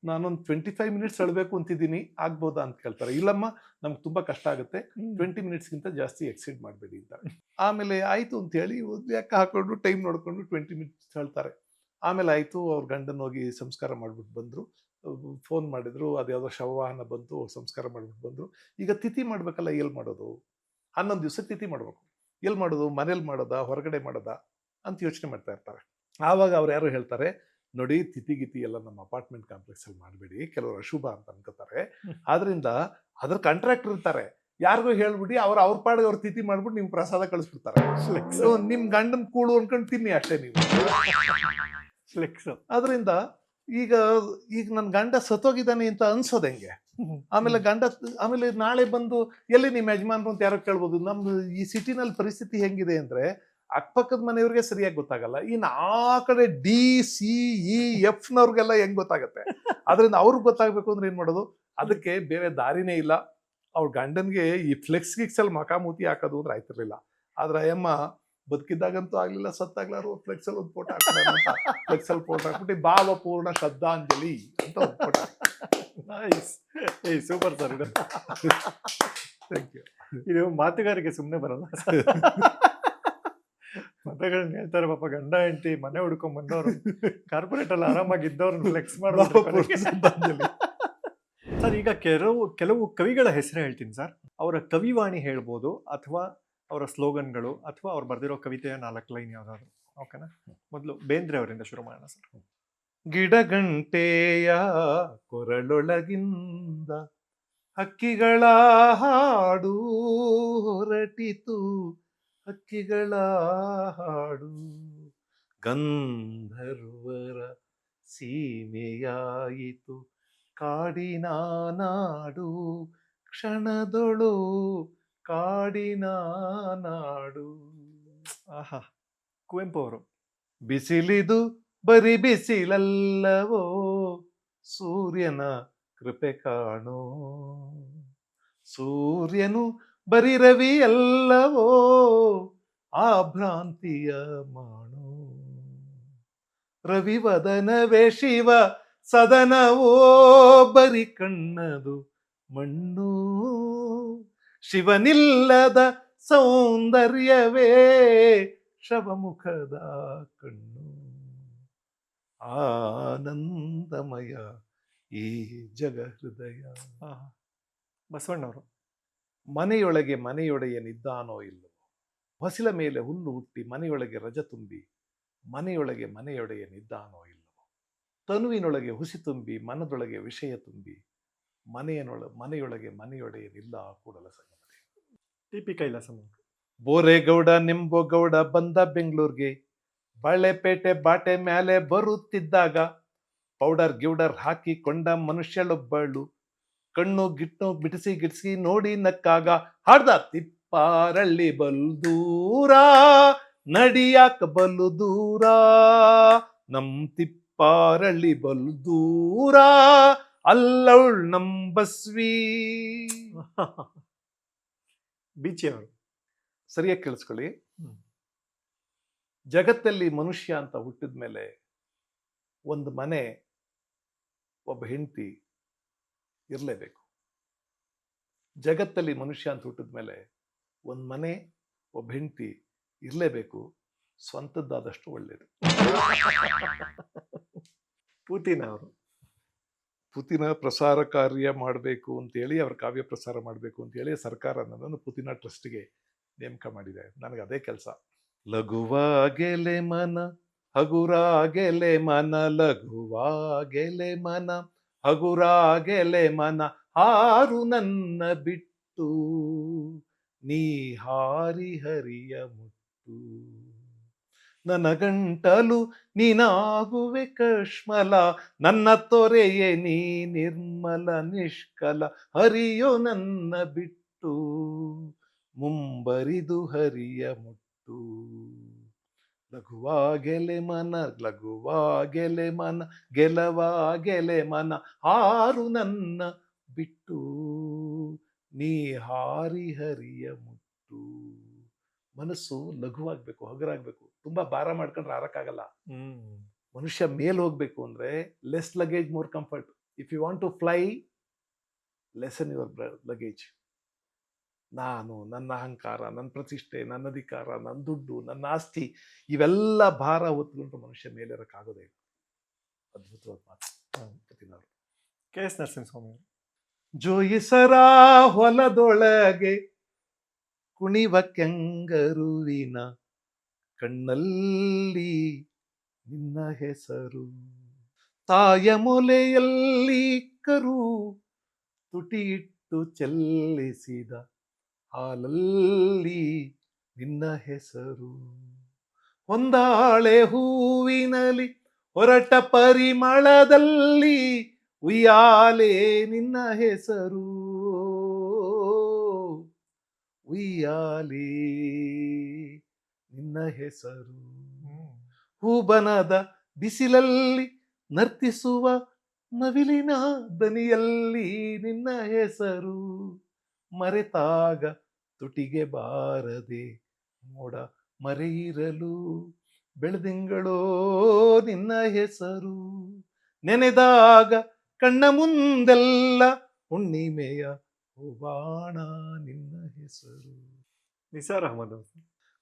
ನಾನೊಂದು 25 ಮಿನಿಟ್ಸ್ ಅಳ್ಬೇಕು ಅಂತಿದ್ದೀನಿ, ಆಗ್ಬೋದಾ ಅಂತ ಕೇಳ್ತಾರೆ. ಇಲ್ಲಮ್ಮ, ನಮ್ಗೆ ತುಂಬಾ ಕಷ್ಟ ಆಗುತ್ತೆ, 20 ಮಿನಿಟ್ಸ್ಗಿಂತ ಜಾಸ್ತಿ ಎಕ್ಸೀಡ್ ಮಾಡಬೇಡಿ ಅಂತಾರೆ. ಆಮೇಲೆ ಆಯ್ತು ಅಂತ ಹೇಳಿ ಲೆಕ್ಕ ಹಾಕೊಂಡು ಟೈಮ್ ನೋಡ್ಕೊಂಡು 20 ಮಿನಿಟ್ಸ್ ಹೇಳ್ತಾರೆ. ಆಮೇಲೆ ಆಯ್ತು, ಅವ್ರ ಗಂಡನ ಹೋಗಿ ಸಂಸ್ಕಾರ ಮಾಡ್ಬಿಟ್ಟು ಬಂದ್ರು. ಫೋನ್ ಮಾಡಿದ್ರು, ಅದ್ಯಾವುದೋ ಶವವಾಹನ ಬಂತು, ಸಂಸ್ಕಾರ ಮಾಡ್ಬಿಟ್ಟು ಬಂದ್ರು. ಈಗ ತಿಥಿ ಮಾಡ್ಬೇಕಲ್ಲ, ಎಲ್ಲಿ ಮಾಡೋದು? 11 ದಿವಸ ತಿಥಿ ಮಾಡ್ಬೇಕು, ಎಲ್ಲಿ ಮಾಡೋದು? ಮನೇಲಿ ಮಾಡೋದಾ, ಹೊರಗಡೆ ಮಾಡೋದಾ ಅಂತ ಯೋಚನೆ ಮಾಡ್ತಾ ಇರ್ತಾರೆ. ಆವಾಗ ಅವ್ರು ಯಾರು ಹೇಳ್ತಾರೆ, ನೋಡಿ ತಿಥಿ ಎಲ್ಲ ನಮ್ಮ ಅಪಾರ್ಟ್ಮೆಂಟ್ ಕಾಂಪ್ಲೆಕ್ಸ್ ಅಲ್ಲಿ ಮಾಡಬೇಡಿ, ಕೆಲವರು ಅಶುಭ ಅಂತ ಅನ್ಕೋತಾರೆ. ಆದ್ರಿಂದ ಅದ್ರ ಕಾಂಟ್ರಾಕ್ಟರ್ ಇರ್ತಾರೆ, ಯಾರಿಗೂ ಹೇಳ್ಬಿಡಿ, ಅವ್ರ ಪಾಡಿಗೆ ಅವ್ರು ತಿಥಿ ಮಾಡ್ಬಿಟ್ಟು ನಿಮ್ ಪ್ರಸಾದ ಕಳಿಸ್ಬಿಡ್ತಾರೆ. ನಿಮ್ ಗಂಡನ್ ಕೂಳು ಅನ್ಕೊಂಡು ತಿನ್ನಿ ಅಷ್ಟೇ ನೀವು. ಅದರಿಂದ ಈಗ ನನ್ನ ಗಂಡ ಸತ್ತೋಗಿದ್ದಾನೆ ಅಂತ ಅನ್ಸೋದು ಹೆಂಗೆ? ಆಮೇಲೆ ನಾಳೆ ಬಂದು ಎಲ್ಲಿ ನಿಮ್ಮ ಯಜಮಾನ್ರು ಅಂತ ಯಾರೋ ಕೇಳ್ಬೋದು. ನಮ್ದು ಈ ಸಿಟಿನಲ್ಲಿ ಪರಿಸ್ಥಿತಿ ಹೆಂಗಿದೆ ಅಂದ್ರೆ, ಅಕ್ಕಪಕ್ಕದ ಮನೆಯವ್ರಿಗೆ ಸರಿಯಾಗಿ ಗೊತ್ತಾಗಲ್ಲ, ಇನ್ನು ಆ ಕಡೆ DCEF ನವ್ರಿಗೆಲ್ಲ ಹೆಂಗ್ ಗೊತ್ತಾಗತ್ತೆ? ಅದರಿಂದ ಅವ್ರಿಗೆ ಗೊತ್ತಾಗ್ಬೇಕು ಅಂದ್ರೆ ಏನ್ ಮಾಡೋದು? ಅದಕ್ಕೆ ಬೇರೆ ದಾರಿನೇ ಇಲ್ಲ. ಅವ್ರ ಗಂಡನ್ಗೆ ಈ ಫ್ಲೆಕ್ಸ್ ಗಿಕ್ಸಲ್ಲಿ ಮಕಾಮೂತಿ ಹಾಕೋದು ಅಂದ್ರೆ ಆಯ್ತಿರ್ಲಿಲ್ಲ. ಆದ್ರೆ ಅಯ್ಯಮ್ಮ ಬದುಕಿದ್ದಾಗಂತೂ ಆಗ್ಲಿಲ್ಲ, ಸತ್ತಾಗ್ಲಾರು ಫ್ಲೆಕ್ಸಲ್ಲಿ ಒಂದು ಫೋಟೋ ಹಾಕ್ತಾರೆ. ಫ್ಲೆಕ್ಸಲ್ಲಿ ಫೋಟೋ ಹಾಕ್ಬಿಟ್ಟು ಭಾವಪೂರ್ಣ ಶ್ರದ್ಧಾಂಜಲಿ ಅಂತ ಒಂದು ಫೋಟೋ. ಸೂಪರ್ ಸರ್, ಇದು ಥ್ಯಾಂಕ್ ಯು. ಇದು ಮಾತುಗಾರಿಕೆ ಸುಮ್ಮನೆ ಬರಲ್ಲ. ಮತಗಳನ್ನ ಹೇಳ್ತಾರೆ, ಪಾಪ ಗಂಡ ಹೆಂಡತಿ ಮನೆ ಹುಡ್ಕೊಂಡ್ ಬಂದವ್ರು ಕಾರ್ಪೊರೇಟ್ ಅಲ್ಲಿ ಆರಾಮಾಗಿ ಇದ್ದವ್ರನ್ನ ಫ್ಲೆಕ್ಸ್ ಮಾಡೋದು. ಸರ್, ಈಗ ಕೆಲವು ಕವಿಗಳ ಹೆಸರು ಹೇಳ್ತೀನಿ ಸರ್. ಅವರ ಕವಿವಾಣಿ ಹೇಳ್ಬೋದು, ಅಥವಾ ಅವರ ಸ್ಲೋಗನ್ಗಳು, ಅಥವಾ ಅವ್ರು ಬರೆದಿರೋ ಕವಿತೆಯ 4 ಲೈನ್ ಯಾವ್ದಾದ್ರು. ಓಕೆನಾ? ಮೊದಲು ಬೇಂದ್ರೆ ಅವರಿಂದ ಶುರು ಮಾಡೋಣ ಸರ್. ಗಿಡಗಂಟೆಯ ಕೊರಳೊಳಗಿಂದ ಹಕ್ಕಿಗಳ ಹಾಡು ಹೊರಟಿತು, ಹಕ್ಕಿಗಳ ಹಾಡು ಗಂಧರ್ವರ ಸೀಮೆಯಾಯಿತು, ಕಾಡಿನ ನಾಡು ಕ್ಷಣದೊಳು ಕಾಡಿನ ನಾಡು. ಆಹಾ, ಕುವೆಂಪು ಅವರು. ಬಿಸಿಲಿದು ಬರಿ ಬಿಸಿಲಲ್ಲವೋ, ಸೂರ್ಯನ ಕೃಪೆ ಕಾಣೋ. ಸೂರ್ಯನು ಬರಿ ರವಿ ಅಲ್ಲವೋ, ಆ ಭ್ರಾಂತಿಯ ಮಾಡೋ. ರವಿವದನವೇ ಶಿವ ಸದನವೋ, ಬರಿ ಕಣ್ಣದು ಮಣ್ಣು. ಶಿವನಿಲ್ಲದ ಸೌಂದರ್ಯವೇ ಶವಮುಖದ ಕಣ್ಣು. ಆನಂದಮಯ ಈ ಜಗ ಹೃದಯ. ಬಸವಣ್ಣವರು. ಮನೆಯೊಳಗೆ ಮನೆಯೊಡೆಯನಿದ್ದಾನೋ ಇಲ್ಲವೋ, ಹೊಸಿಲ ಮೇಲೆ ಹುಲ್ಲು ಹುಟ್ಟಿ ಮನೆಯೊಳಗೆ ರಜ ತುಂಬಿ, ಮನೆಯೊಳಗೆ ಮನೆಯೊಡೆಯನಿದ್ದಾನೋ ಇಲ್ಲವೋ. ತನುವಿನೊಳಗೆ ಹುಸಿ ತುಂಬಿ ಮನದೊಳಗೆ ವಿಷಯ ತುಂಬಿ, ಮನೆಯೊಳಗೆ ಮನೆಯೊಡೆಯನಿಲ್ಲ ಕೂಡಲ ಸಂಗಮದೇ. ಟಿ.ಪಿ. ಕೈಲಾಸಂ. ಬೋರೇಗೌಡ ನಿಂಬೋಗೌಡ ಬಂದ ಬೆಂಗಳೂರಿಗೆ, ಬಾಳೆಪೇಟೆ ಬಾಟೆ ಮ್ಯಾಲೆ ಬರುತ್ತಿದ್ದಾಗ ಪೌಡರ್ ಗಿೌಡರ್ ಹಾಕಿಕೊಂಡ ಮನುಷ್ಯಳೊಬ್ಬಳು ಕಣ್ಣು ಗಿಟ್ಟು ಬಿಡಿಸಿ ಗಿಡಿಸಿ ನೋಡಿ ನಕ್ಕಾಗ ಹಾಡ್ದ ತಿಪ್ಪಾರಳ್ಳಿ ಬಲು ದೂರ, ನಡಿಯಾಕ ಬಲು ದೂರ, ನಮ್ ತಿಪ್ಪಾರಳ್ಳಿ ಬಲು ದೂರ, ಅಲ್ಲವಳ್ ನಮ್ ಬಸ್ವಿ. ಬೀಚಿಯವರು. ಸರಿಯಾಗಿ ಕೇಳಿಸ್ಕೊಳ್ಳಿ. ಜಗತ್ತಲ್ಲಿ ಮನುಷ್ಯ ಅಂತ ಹುಟ್ಟಿದ ಮೇಲೆ ಒಂದು ಮನೆ, ಒಬ್ಬ ಹೆಂಡತಿ ಇರಲೇಬೇಕು. ಜಗತ್ತಲ್ಲಿ ಮನುಷ್ಯ ಅಂತ ಹುಟ್ಟಿದ ಮೇಲೆ ಒಂದು ಮನೆ, ಒಬ್ಬ ಹೆಂಡತಿ ಇರಲೇಬೇಕು. ಸ್ವಂತದ್ದಾದಷ್ಟು ಒಳ್ಳೆಯದು. ಪುತಿನ್ ಅವರು. ಪುತಿನ ಪ್ರಸಾರ ಕಾರ್ಯ ಮಾಡಬೇಕು ಅಂತೇಳಿ, ಅವ್ರ ಕಾವ್ಯ ಪ್ರಸಾರ ಮಾಡಬೇಕು ಅಂತೇಳಿ ಸರ್ಕಾರ ನನ್ನನ್ನು ಪುತಿನ ಟ್ರಸ್ಟ್ಗೆ ನೇಮಕ ಮಾಡಿದೆ. ನನಗೆ ಅದೇ ಕೆಲಸ. ಲಘುವಾಗೆಲೆ ಮನ ಹಗುರಾಗೆಲೆ ಮನ, ಲಘುವಾಗೆಲೆ ಮನ ಹಗುರಾಗೆಲೆ ಮನ, ಹಾರು ನನ್ನ ಬಿಟ್ಟು ನೀ ಹಾರಿ ಹರಿಯ ಮುಟ್ಟು. ನನ್ನ ಗಂಟಲು ನೀನಾಗುವೆ ಕಶ್ಮಲ, ನನ್ನ ತೊರೆಯೇ ನೀ ನಿರ್ಮಲ ನಿಷ್ಕಲ, ಹರಿಯೋ ನನ್ನ ಬಿಟ್ಟು ಮುಂಬರಿದು ಹರಿಯ ಮುಟ್ಟು. ಲಘುವಾಗೆಲೆ ಮನ ಲಘುವಾಗೆಲೆ ಮನ, ಗೆಲವಾಗೆಲೆ ಮನ, ಹಾರು ನನ್ನ ಬಿಟ್ಟು ನೀ ಹಾರಿ ಹರಿಯ ಮುಟ್ಟು. ಮನಸ್ಸು ಲಘುವಾಗಬೇಕು, ಹಗುರಾಗಬೇಕು. ತುಂಬಾ ಭಾರ ಮಾಡ್ಕೊಂಡ್ರೆ ಹಾರಕ್ಕಾಗಲ್ಲ. ಮನುಷ್ಯ ಮೇಲ್ ಹೋಗ್ಬೇಕು ಅಂದ್ರೆ less luggage more comfort. If you want to fly, lessen your luggage. ನಾನು, ನನ್ನ ಅಹಂಕಾರ, ನನ್ನ ಪ್ರತಿಷ್ಠೆ, ನನ್ನ ಅಧಿಕಾರ, ನನ್ನ ದುಡ್ಡು, ನನ್ನ ಆಸ್ತಿ, ಇವೆಲ್ಲ ಭಾರ ಹೊತ್ಕೊಂಡ್ರೆ ಮನುಷ್ಯ ಮೇಲೇರಕ್ಕಾಗೋದೇ ಇಲ್ಲ. ಅದ್ಭುತವಾದ ಮಾತು. ಕೆ.ಎಸ್. ನರಸಿಂಹಸ್ವಾಮಿ. ಜೋಯಿಸರ ಹೊಲದೊಳಗೆ ಕುಣಿವ ಕೆಂಗರುವಿನ ಕಣ್ಣಲ್ಲಿ ನಿನ್ನ ಹೆಸರು, ತಾಯ ಮೊಲೆಯಲ್ಲಿ ಕರು ತುಟಿ ಇಟ್ಟು ಚೆಲ್ಲಿಸಿದ ಹಾಲಲ್ಲಿ ನಿನ್ನ ಹೆಸರು, ಹೊಂದಾಳೆ ಹೂವಿನಲ್ಲಿ ಹೊರಟ ಪರಿಮಳದಲ್ಲಿ ಉಯ್ಯಾಲೆ ನಿನ್ನ ಹೆಸರು, ಉಯ್ಯಾಲೆ ನಿನ್ನ ಹೆಸರು. ಹೂಬನದ ಬಿಸಿಲಲ್ಲಿ ನರ್ತಿಸುವ ನವಿಲಿನ ದನಿಯಲ್ಲಿ ನಿನ್ನ ಹೆಸರು, ಮರೆತಾಗ ತುಟಿಗೆ ಬಾರದೆ ಮೋಡ ಮರೆಯಿರಲು ಬೆಳದಿಂಗಳೋ ನಿನ್ನ ಹೆಸರು, ನೆನೆದಾಗ ಕಣ್ಣ ಮುಂದೆಲ್ಲ ಹುಣ್ಣಿಮೆಯ ಬಾಣ ನಿನ್ನ ಹೆಸರು. ನಿಸಾರ್ ಅಹಮದ್.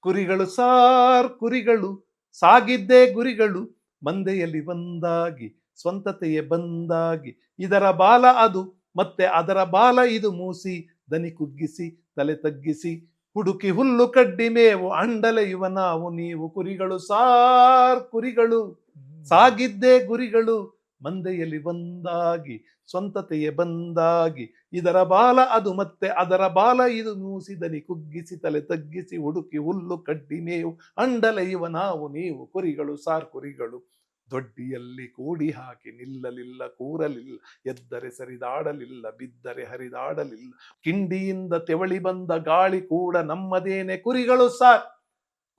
ಕುರಿಗಳು ಸಾರ್ ಕುರಿಗಳು ಸಾಗಿದ್ದೇ ಗುರಿಗಳು, ಮಂದೆಯಲ್ಲಿ ಒಂದಾಗಿ ಸ್ವಂತತೆಯೇ ಬಂದಾಗಿ, ಇದರ ಬಾಲ ಅದು ಮತ್ತೆ ಅದರ ಬಾಲ ಇದು ಮೂಸಿ, ದನಿ ಕುಗ್ಗಿಸಿ ತಲೆ ತಗ್ಗಿಸಿ ಹುಡುಕಿ ಹುಲ್ಲು ಕಡ್ಡಿ ಮೇವು ಅಂಡಲೆಯುವ ನಾವು ನೀವು. ಕುರಿಗಳು ಸಾರ್ ಕುರಿಗಳು ಸಾಗಿದ್ದೇ ಗುರಿಗಳು, ಮಂದೆಯಲ್ಲಿ ಒಂದಾಗಿ ಸ್ವಂತತೆಯೇ ಬಂದಾಗಿ, ಇದರ ಬಾಲ ಅದು ಮತ್ತೆ ಅದರ ಬಾಲ ಇದು ಮೂಸಿ, ದನಿ ಕುಗ್ಗಿಸಿ ತಲೆ ತಗ್ಗಿಸಿ ಹುಡುಕಿ ಹುಲ್ಲು ಕಡ್ಡಿ ಮೇವು ಅಂಡಲೆಯುವ ನಾವು ನೀವು. ಕುರಿಗಳು ಸಾರ್ ಕುರಿಗಳು, ದೊಡ್ಡಿಯಲ್ಲಿ ಕೂಡಿ ಹಾಕಿ ನಿಲ್ಲಲಿಲ್ಲ ಕೂರಲಿಲ್ಲ, ಎದ್ದರೆ ಸರಿದಾಡಲಿಲ್ಲ ಬಿದ್ದರೆ ಹರಿದಾಡಲಿಲ್ಲ, ಕಿಂಡಿಯಿಂದ ತೆವಳಿ ಬಂದ ಗಾಳಿ ಕೂಡ ನಮ್ಮದೇನೆ. ಕುರಿಗಳು ಸಾರ್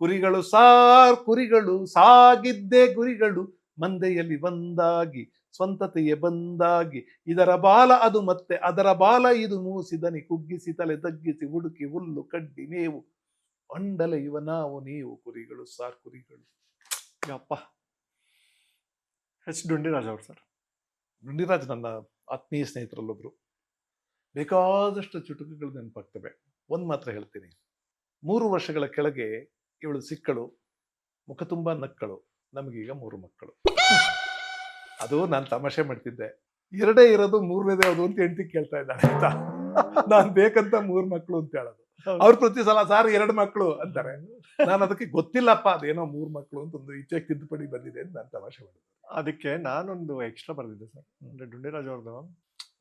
ಕುರಿಗಳು ಸಾರ್ ಕುರಿಗಳು ಸಾಗಿದ್ದೇ ಗುರಿಗಳು, ಮಂದೆಯಲ್ಲಿ ಒಂದಾಗಿ ಸ್ವಂತತೆಯೇ ಬಂದಾಗಿ ಇದರ ಬಾಲ ಅದು ಮತ್ತೆ ಅದರ ಬಾಲ ಇದು ಮೂಸಿದನಿ ಕುಗ್ಗಿಸಿ ತಲೆ ತಗ್ಗಿಸಿ ಹುಡುಕಿ ಹುಲ್ಲು ಕಡ್ಡಿ ಮೇವು ಅಂಡಲ ಇವ ನಾವು ನೀವು ಕುರಿಗಳು ಸಾರ್ ಕುರಿಗಳು. ಯಪ್ಪ, ಎಚ್ ಡುಂಡಿರಾಜ್ ಅವ್ರು ಸರ್. ಡುಂಡಿರಾಜ್ ನನ್ನ ಆತ್ಮೀಯ ಸ್ನೇಹಿತರಲ್ಲೊಬ್ರು. ಬೇಕಾದಷ್ಟು ಚುಟುಕುಗಳು ನೆನಪಾಗ್ತವೆ. ಒಂದು ಮಾತ್ರ ಹೇಳ್ತೀನಿ, 3 ವರ್ಷಗಳ ಕೆಳಗೆ ಇವಳು ಸಿಕ್ಕಳು, ಮುಖ ತುಂಬ ನಕ್ಕಳು, ನಮಗೀಗ 3 ಮಕ್ಕಳು. ಅದು ನಾನು ತಮಾಷೆ ಮಾಡ್ತಿದ್ದೆ, 2 ಇರೋದು 3ನೇದೇ ಯಾವುದು ಅಂತ ಹೆಂಡತಿ ಕೇಳ್ತಾ ಇದ್ದಾಳೆ ಆಯ್ತಾ. ನಾನು ಬೇಕಂತ 3 ಮಕ್ಕಳು ಅಂತ ಹೇಳೋದು. ಅವ್ರು ಪ್ರತಿ ಸಲ ಸಾರ್ 2 ಮಕ್ಕಳು ಅಂತಾರೆ. ನಾನು ಅದಕ್ಕೆ ಗೊತ್ತಿಲ್ಲಪ್ಪ ಅದೇನೋ 3 ಮಕ್ಕಳು ಅಂತ ಒಂದು ಈಚೆಗೆ ತಿದ್ದುಪಡಿ ಬಂದಿದೆ ಅಂತ ನಾನು ತಮಾಷೆ ಮಾಡಿದೆ. ಅದಕ್ಕೆ ನಾನೊಂದು ಎಕ್ಸ್ಟ್ರಾ ಬರೆದಿದ್ದೆ ಸರ್. ಅಂದ್ರೆ ಡುಂಡಿರಾಜ್ ಅವ್ರದ್ದು,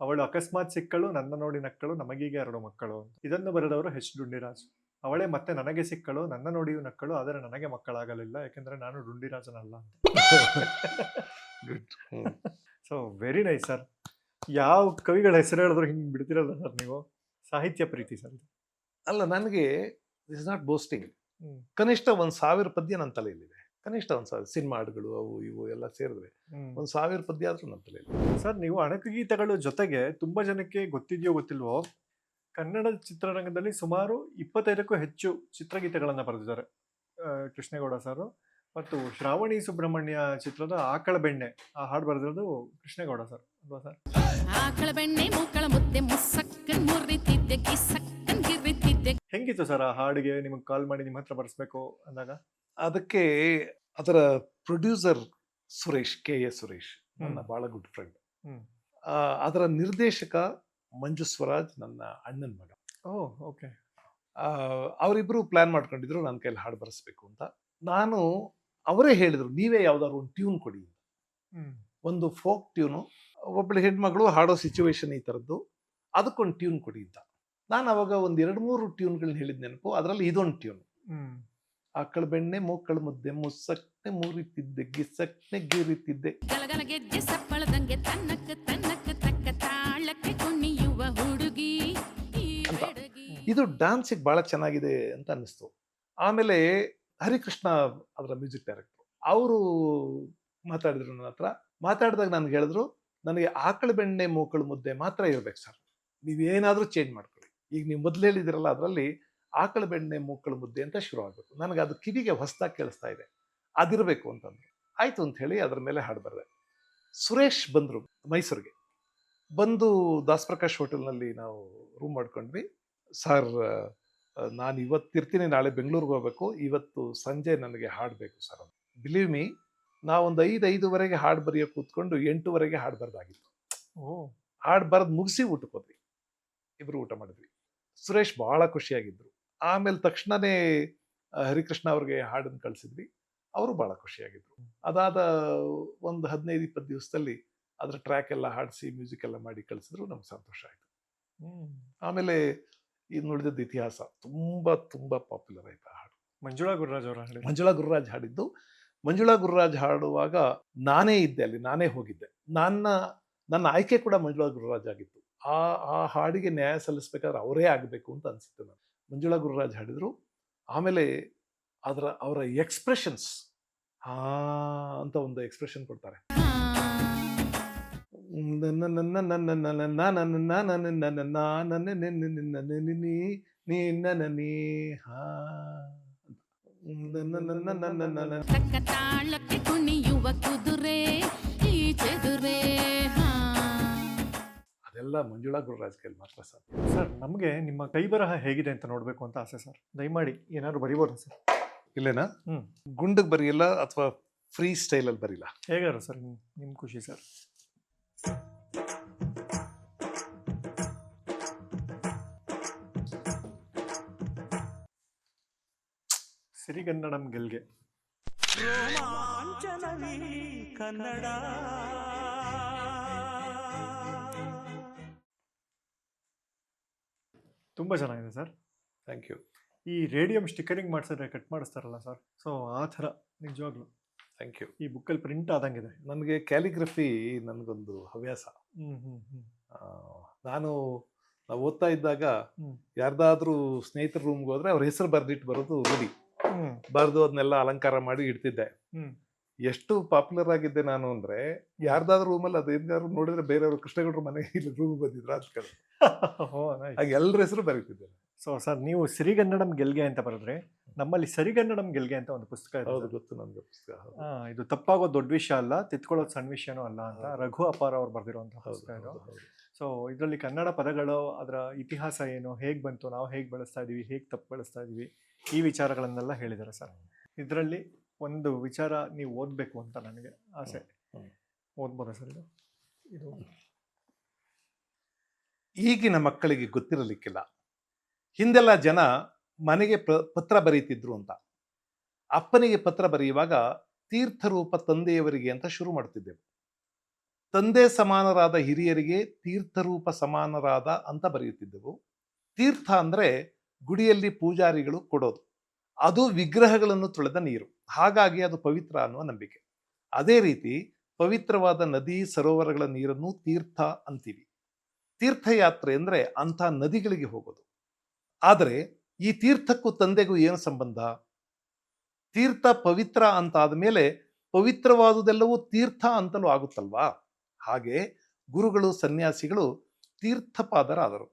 ಅವಳು ಅಕಸ್ಮಾತ್ ಸಿಕ್ಕಳು, ನನ್ನ ನೋಡಿ ನಕ್ಕಳು, ನಮಗೀಗ 2 ಮಕ್ಕಳು ಅಂತ. ಇದನ್ನು ಬರೆದವರು ಎಚ್ ಡುಂಡಿರಾಜ್. ಅವಳೇ ಮತ್ತೆ ನನಗೆ ಸಿಕ್ಕಳು, ನನ್ನ ನೋಡಿಯೂ ನಕ್ಕಳು, ಆದರೆ ನನಗೆ ಮಕ್ಕಳಾಗಲಿಲ್ಲ, ಯಾಕೆಂದ್ರೆ ನಾನು ಡುಂಡಿರಾಜನಲ್ಲ ಅಂತ. So very nice sir. ಯಾವ ಕವಿಗಳ ಹೆಸರು ಹೇಳಿದ್ರು ಹಿಂಗೆ ಬಿಡ್ತಿರಲ್ಲ ಸರ್ ನೀವು. ಸಾಹಿತ್ಯ ಪ್ರೀತಿ ಸರ್. ಅಲ್ಲ, ನನಗೆ ದಿಸ್ ನಾಟ್ ಬೋಸ್ಟಿಂಗ್. ಹ್ಮ್. ಕನಿಷ್ಠ 1000 ಪದ್ಯ ನನ್ನ ತಲೆಯಲ್ಲಿದೆ. ಕನಿಷ್ಠ 1000 ಸಿನಿಮಾ ಹಾಡುಗಳು ಅವು ಇವು ಎಲ್ಲ ಸೇರಿದ್ರೆ 1000 ಪದ್ಯ ಆದ್ರೂ ನನ್ನ ತಲೆಯಲ್ಲಿ. ಸರ್, ನೀವು ಅಣಕು ಗೀತೆಗಳು ಜೊತೆಗೆ ತುಂಬಾ ಜನಕ್ಕೆ ಗೊತ್ತಿದೆಯೋ ಗೊತ್ತಿಲ್ವೋ, ಕನ್ನಡ ಚಿತ್ರರಂಗದಲ್ಲಿ ಸುಮಾರು 25ಕ್ಕೂ ಹೆಚ್ಚು ಚಿತ್ರಗೀತೆಗಳನ್ನ ಬರೆದಿದ್ದಾರೆ ಕೃಷ್ಣೇಗೌಡ ಸರ್. ಮತ್ತು ಶ್ರಾವಣಿ ಸುಬ್ರಹ್ಮಣ್ಯ ಚಿತ್ರದ ಆಕಳ ಬೆಣ್ಣೆ, ಆ ಹಾಡು ಬರೆದಿರೋದು ಕೃಷ್ಣೇಗೌಡ ಸರ್ ಅಲ್ವಾ ಸರ್? ಆಕಳ ಬೆಣ್ಣೆ ಮೂಕಳ ಮುದ್ದೆ ಮುಸ್ಸಕ್ಕನ್ ಮುರಿತಿದ್ದೆ ಕಿಸಕ್ಕನ್ ಗಿರ್ರಿತಿದ್ದೆ. ಹೆಂಗಿತ್ತು ಸರ್ ಆ ಹಾಡಿಗೆ ನಿಮಗೆ ಕಾಲ್ ಮಾಡಿ ನಿಮ್ಮ ಹತ್ರ ಬರೆಸ್ಬೇಕು ಅಂದಾಗ? ಅದಕ್ಕೆ ಅದರ ಪ್ರೊಡ್ಯೂಸರ್ ಸುರೇಶ್, KA ಸುರೇಶ್, ನನ್ನ ಬಹಳ ಗುಡ್ ಫ್ರೆಂಡ್. ಹ್ಮ್. ಅದರ ನಿರ್ದೇಶಕ ಮಂಜು ಸ್ವರಾಜ್, ನನ್ನ ಅಣ್ಣನ ಮಗ. ಓಹ್, ಓಕೆ. ಅವರಿಬ್ರು ಪ್ಲಾನ್ ಮಾಡ್ಕೊಂಡಿದ್ರು ನನ್ನ ಕೈಲಿ ಹಾಡು ಬರೆಸ್ಬೇಕು ಅಂತ. ನಾನು ಅವರೇ ಹೇಳಿದ್ರು, ನೀವೇ ಯಾವ್ದಾದ್ರು ಒಂದು ಟ್ಯೂನ್ ಕೊಡಿ. ಒಂದು ಫೋಕ್ ಟ್ಯೂನು, ಒಬ್ಬಳು ಹೆಣ್ಮಗಳು ಹಾಡೋ ಸಿಚುವೇಶನ್ ಈ ಥರದ್ದು, ಅದಕ್ಕೊಂದು ಟ್ಯೂನ್ ಕೊಡಿ ಅಂತ. ನಾನು ಅವಾಗ ಒಂದು 2-3 ಟ್ಯೂನ್ಗಳನ್ನ ಹೇಳಿದ ನೆನಪು. ಅದರಲ್ಲಿ ಇದೊಂದು ಟ್ಯೂನ್, ಆಕಳ ಬೆಣ್ಣೆ ಮೂಕಳ ಮುದ್ದೆ ಮುಸ್ಸಕ್ನೆ ಮುರಿತಿದ್ದೆ ಗಿಸಕ್ನೆ ಗಿರಿತಿದ್ದೆ. ಗಲಗಲ ಗೆಜ್ಜೆ ಸಪ್ಪಳದಂಗೆ ತನ್ನಕ್ಕ ತನ್ನಕ್ಕ ತಕ್ಕ ತಾಳಕ್ಕೆ ಕುಣಿಯುವ ಹುಡುಗಿ ಈ ಅಂತ. ಬೆಡಗಿ. ಇದು ಡ್ಯಾನ್ಸಿಗೆ ಬಹಳ ಚೆನ್ನಾಗಿದೆ ಅಂತ ಅನ್ನಿಸ್ತು. ಆಮೇಲೆ ಹರಿಕೃಷ್ಣ ಅದರ ಮ್ಯೂಸಿಕ್ ಡೈರೆಕ್ಟರ್, ಅವರು ಮಾತಾಡಿದ್ರು ನನ್ನ ಹತ್ರ. ಮಾತಾಡಿದಾಗ ನನಗೆ ಹೇಳಿದ್ರು, ನನಗೆ ಆಕಳ ಬೆಣ್ಣೆ ಮೂಕಳ ಮುದ್ದೆ ಮಾತ್ರ ಇರ್ಬೇಕು ಸರ್, ನೀವೇನಾದ್ರೂ ಚೇಂಜ್ ಮಾಡ್ಕೊಳ್ಳಿ. ಈಗ ನೀವು ಮೊದಲು ಹೇಳಿದಿರಲ್ಲ, ಅದರಲ್ಲಿ ಆಕಳ ಬೆಣ್ಣೆ ಮೂಕಳ ಮುದ್ದೆ ಅಂತ ಶುರು ಆಗಬೇಕು. ನನಗೆ ಅದು ಕಿವಿಗೆ ಹೊಸದಾಗಿ ಕೇಳಿಸ್ತಾ ಇದೆ, ಅದಿರಬೇಕು ಅಂತಂದ್ರು. ಆಯ್ತು ಅಂತ ಹೇಳಿ ಅದ್ರ ಮೇಲೆ ಹಾಡು ಬರೆದೆ. ಸುರೇಶ್ ಬಂದರು ಮೈಸೂರಿಗೆ. ಬಂದು ದಾಸ್ ಪ್ರಕಾಶ್ ಹೋಟೆಲ್ನಲ್ಲಿ ನಾವು ರೂಮ್ ಮಾಡ್ಕೊಂಡ್ವಿ. ಸರ್, ನಾನು ಇವತ್ತಿರ್ತೀನಿ, ನಾಳೆ ಬೆಂಗಳೂರಿಗೆ ಹೋಗ್ಬೇಕು, ಇವತ್ತು ಸಂಜೆ ನನಗೆ ಹಾಡಬೇಕು ಸರ್ ಅಂತ. ಬಿಲೀವ್ ಮೀ, ನಾವೊಂದು 5-5:30 ಹಾಡು ಬರೆಯೋ ಕೂತ್ಕೊಂಡು 8:00 ಹಾಡು ಬರೆದಾಗಿತ್ತು. ಹಾಡು ಬರೆದು ಮುಗಿಸಿ ಊಟಕ್ಕೆ ಹೋದ್ವಿ. ಇಬ್ರು ಊಟ ಮಾಡಿದ್ವಿ. ಸುರೇಶ್ ಬಹಳ ಖುಷಿಯಾಗಿದ್ರು. ಆಮೇಲೆ ತಕ್ಷಣನೇ ಹರಿಕೃಷ್ಣ ಅವ್ರಿಗೆ ಹಾಡನ್ನು ಕಳಿಸಿದ್ವಿ. ಅವರು ಬಹಳ ಖುಷಿಯಾಗಿದ್ರು. ಅದಾದ ಒಂದು 15-20 ದಿವಸದಲ್ಲಿ ಅದರ ಟ್ರ್ಯಾಕ್ ಎಲ್ಲ ಹಾಡಿಸಿ ಮ್ಯೂಸಿಕ್ ಎಲ್ಲ ಮಾಡಿ ಕಳಿಸಿದ್ರು. ನಮ್ಗೆ ಸಂತೋಷ ಆಯಿತು. ಆಮೇಲೆ ಇನ್ನು ಉಳಿದದ್ದು ಇತಿಹಾಸ. ತುಂಬಾ ತುಂಬಾ ಪಾಪ್ಯುಲರ್ ಆಯ್ತು ಆ ಹಾಡು. ಮಂಜುಳಾ ಗುರುರಾಜ್ ಅವರ ಹಾಡು. ಮಂಜುಳಾ ಗುರುರಾಜ್ ಹಾಡಿದ್ದು. ಮಂಜುಳಾ ಗುರುರಾಜ್ ಹಾಡುವಾಗ ನಾನೇ ಇದ್ದೆ ಅಲ್ಲಿ, ನಾನೇ ಹೋಗಿದ್ದೆ. ನನ್ನ ಆಯ್ಕೆ ಕೂಡ ಮಂಜುಳಾ ಗುರುರಾಜ್ ಆಗಿತ್ತು. ಆ ಹಾಡಿಗೆ ನ್ಯಾಯ ಸಲ್ಲಿಸ್ಬೇಕಾದ್ರೆ ಅವರೇ ಆಗಬೇಕು ಅಂತ ಅನ್ಸುತ್ತೆ ನಾನು. ಮಂಜುಳಾ ಗುರುರಾಜ್ ಹಾಡಿದ್ರು. ಆಮೇಲೆ ಅವರ ಎಕ್ಸ್ಪ್ರೆಷನ್ಸ್ ಅಂತ ಒಂದು ಎಕ್ಸ್ಪ್ರೆಷನ್ ಕೊಡ್ತಾರೆ. ತಕ್ಕ ತಾಳಕ್ಕೆ ಕುಣಿಯುವ ಕುದುರೆ ಈ ಚೆದುರೆ. ಅದೆಲ್ಲ ಮಂಜುಳಾ ಗುರುರಾಜ್ ಕೈಲಿ ಮಾತ್ರ ಸಾಧ್ಯ. ಸರ್, ನಮಗೆ ನಿಮ್ಮ ಕೈ ಬರಹ ಹೇಗಿದೆ ಅಂತ ನೋಡ್ಬೇಕು ಅಂತ ಆಸೆ ಸರ್. ದಯಮಾಡಿ ಏನಾದ್ರು ಬರಿಬೋದಾ ಸರ್? ಇಲ್ಲೇನಾ? ಗುಂಡಿಗೆ ಬರೀಲ್ಲ ಅಥವಾ ಫ್ರೀ ಸ್ಟೈಲಲ್ಲಿ ಬರೀಲ್ಲ? ಹೇಗಾರು ಸರ್, ನಿಮ್ ಖುಷಿ ಸರ್. ಸಿರಿಗನ್ನಡಂ ಗೆಲ್ಗೆ. ಕನ್ನಡ ತುಂಬಾ ಚೆನ್ನಾಗಿದೆ ಸರ್. Thank you. ಈ ರೇಡಿಯಂ ಸ್ಟಿಕರಿಂಗ್ ಮಾಡಿಸಿದ್ರೆ ಕಟ್ ಮಾಡಿಸ್ತಾರಲ್ಲ ಸರ್, ಸೊ ಆ ಥರ ನಿಜವಾಗ್ಲು ಥ್ಯಾಂಕ್ ಯು. ಈ ಬುಕ್ಕಲ್ಲಿ ಪ್ರಿಂಟ್ ಆದಂಗಿದೆ. ನನಗೆ ಕ್ಯಾಲಿಗ್ರಫಿ ನನಗೊಂದು ಹವ್ಯಾಸ. ನಾವು ಓದ್ತಾ ಇದ್ದಾಗ ಯಾರ್ದಾದ್ರೂ ಸ್ನೇಹಿತರ ರೂಮ್ಗೆ ಹೋದ್ರೆ ಅವ್ರ ಹೆಸರು ಬರೆದಿಟ್ಟು ಬರೋದು ರೂಢಿ. ಬರೆದು ಅದನ್ನೆಲ್ಲ ಅಲಂಕಾರ ಮಾಡಿ ಇಡ್ತಿದ್ದೆ. ಎಷ್ಟು ಪಾಪ್ಯುಲರ್ ಆಗಿದ್ದೆ ನಾನು ಅಂದ್ರೆ ಯಾರ್ದಾದ್ರೂ ರೂಮಲ್ಲಿ ಅದು ಏನಾದ್ರು ನೋಡಿದ್ರೆ ಬೇರೆಯವರು ಕೃಷ್ಣಗೌಡರ ಮನೆ ಇಲ್ಲಿ ರೂಮ್ ಬಂದಿದ್ರು ಅಂತ ಕೇಳಿ ಹಾಗೆ ಎಲ್ಲರ ಹೆಸರು ಬರೀತಿದ್ದೆ. ಸೊ ಸರ್, ನೀವು ಸಿರಿಗನ್ನಡಂ ಗೆಲ್ಗೆ ಅಂತ ಬರೆದ್ರಿ. ನಮ್ಮಲ್ಲಿ ಸರಿಗನ್ನಡಂ ಗೆಲ್ಗೆ ಅಂತ ಒಂದು ಪುಸ್ತಕ ಇದೆ ಹೌದು, ಸರ್. ಗೊತ್ತು ನನಗೆ ಪುಸ್ತಕ. ಹೌದು. ಇದು ತಪ್ಪಾಗೋದು ದೊಡ್ಡ ವಿಷಯ ಅಲ್ಲ, ತಿತ್ಕೊಳ್ಳೋದು ಸಣ್ಣ ವಿಷಯನೂ ಅಲ್ಲ ಅಂತ ಹೌದು. ರಘು ಅಪಾರ ಅವ್ರು ಬರೆದಿರುವಂತಹ ಹೌದು, ಪುಸ್ತಕ ಇದು. ಹೌದು, ಹೌದು. ಸೊ ಇದರಲ್ಲಿ ಕನ್ನಡ ಪದಗಳು, ಅದರ ಇತಿಹಾಸ ಏನು, ಹೇಗೆ ಬಂತು, ನಾವು ಹೇಗೆ ಬಳಸ್ತಾ ಇದೀವಿ, ಹೇಗೆ ತಪ್ಪು ಬಳಸ್ತಾ ಇದೀವಿ, ಈ ವಿಚಾರಗಳನ್ನೆಲ್ಲ ಹೇಳಿದ್ದಾರೆ ಸರ್. ಇದರಲ್ಲಿ ಒಂದು ವಿಚಾರ ನೀವು ಓದಬೇಕು ಅಂತ ನನಗೆ ಆಸೆ. ಓದ್ಬೋದಾ ಸರ್ ಇದು? ಇದು ಈಗಿನ ಮಕ್ಕಳಿಗೆ ಗೊತ್ತಿರಲಿಕ್ಕಿಲ್ಲ. ಹಿಂದೆಲ್ಲ ಜನ ಮನೆಗೆ ಪತ್ರ ಬರೀತಿದ್ರು ಅಂತ. ಅಪ್ಪನಿಗೆ ಪತ್ರ ಬರೆಯುವಾಗ ತೀರ್ಥರೂಪ ತಂದೆಯವರಿಗೆ ಅಂತ ಶುರು ಮಾಡ್ತಿದ್ದೆವು. ತಂದೆ ಸಮಾನರಾದ ಹಿರಿಯರಿಗೆ ತೀರ್ಥರೂಪ ಸಮಾನರಾದ ಅಂತ ಬರೆಯುತ್ತಿದ್ದೆವು. ತೀರ್ಥ ಅಂದ್ರೆ ಗುಡಿಯಲ್ಲಿ ಪೂಜಾರಿಗಳು ಕೊಡೋದು, ಅದು ವಿಗ್ರಹಗಳನ್ನು ತೊಳೆದ ನೀರು, ಹಾಗಾಗಿ ಅದು ಪವಿತ್ರ ಅನ್ನುವ ನಂಬಿಕೆ. ಅದೇ ರೀತಿ ಪವಿತ್ರವಾದ ನದಿ ಸರೋವರಗಳ ನೀರನ್ನು ತೀರ್ಥ ಅಂತೀವಿ. ತೀರ್ಥಯಾತ್ರೆ ಅಂದ್ರೆ ಅಂಥ ನದಿಗಳಿಗೆ ಹೋಗೋದು. ಆದರೆ ಈ ತೀರ್ಥಕ್ಕೂ ತಂದೆಗೂ ಏನು ಸಂಬಂಧ? ತೀರ್ಥ ಪವಿತ್ರ ಅಂತ ಆದಮೇಲೆ ಪವಿತ್ರವಾದುದೆಲ್ಲವೂ ತೀರ್ಥ ಅಂತಲೂ ಆಗುತ್ತಲ್ವಾ? ಹಾಗೆ ಗುರುಗಳು ಸನ್ಯಾಸಿಗಳು ತೀರ್ಥಪಾದರಾದರು.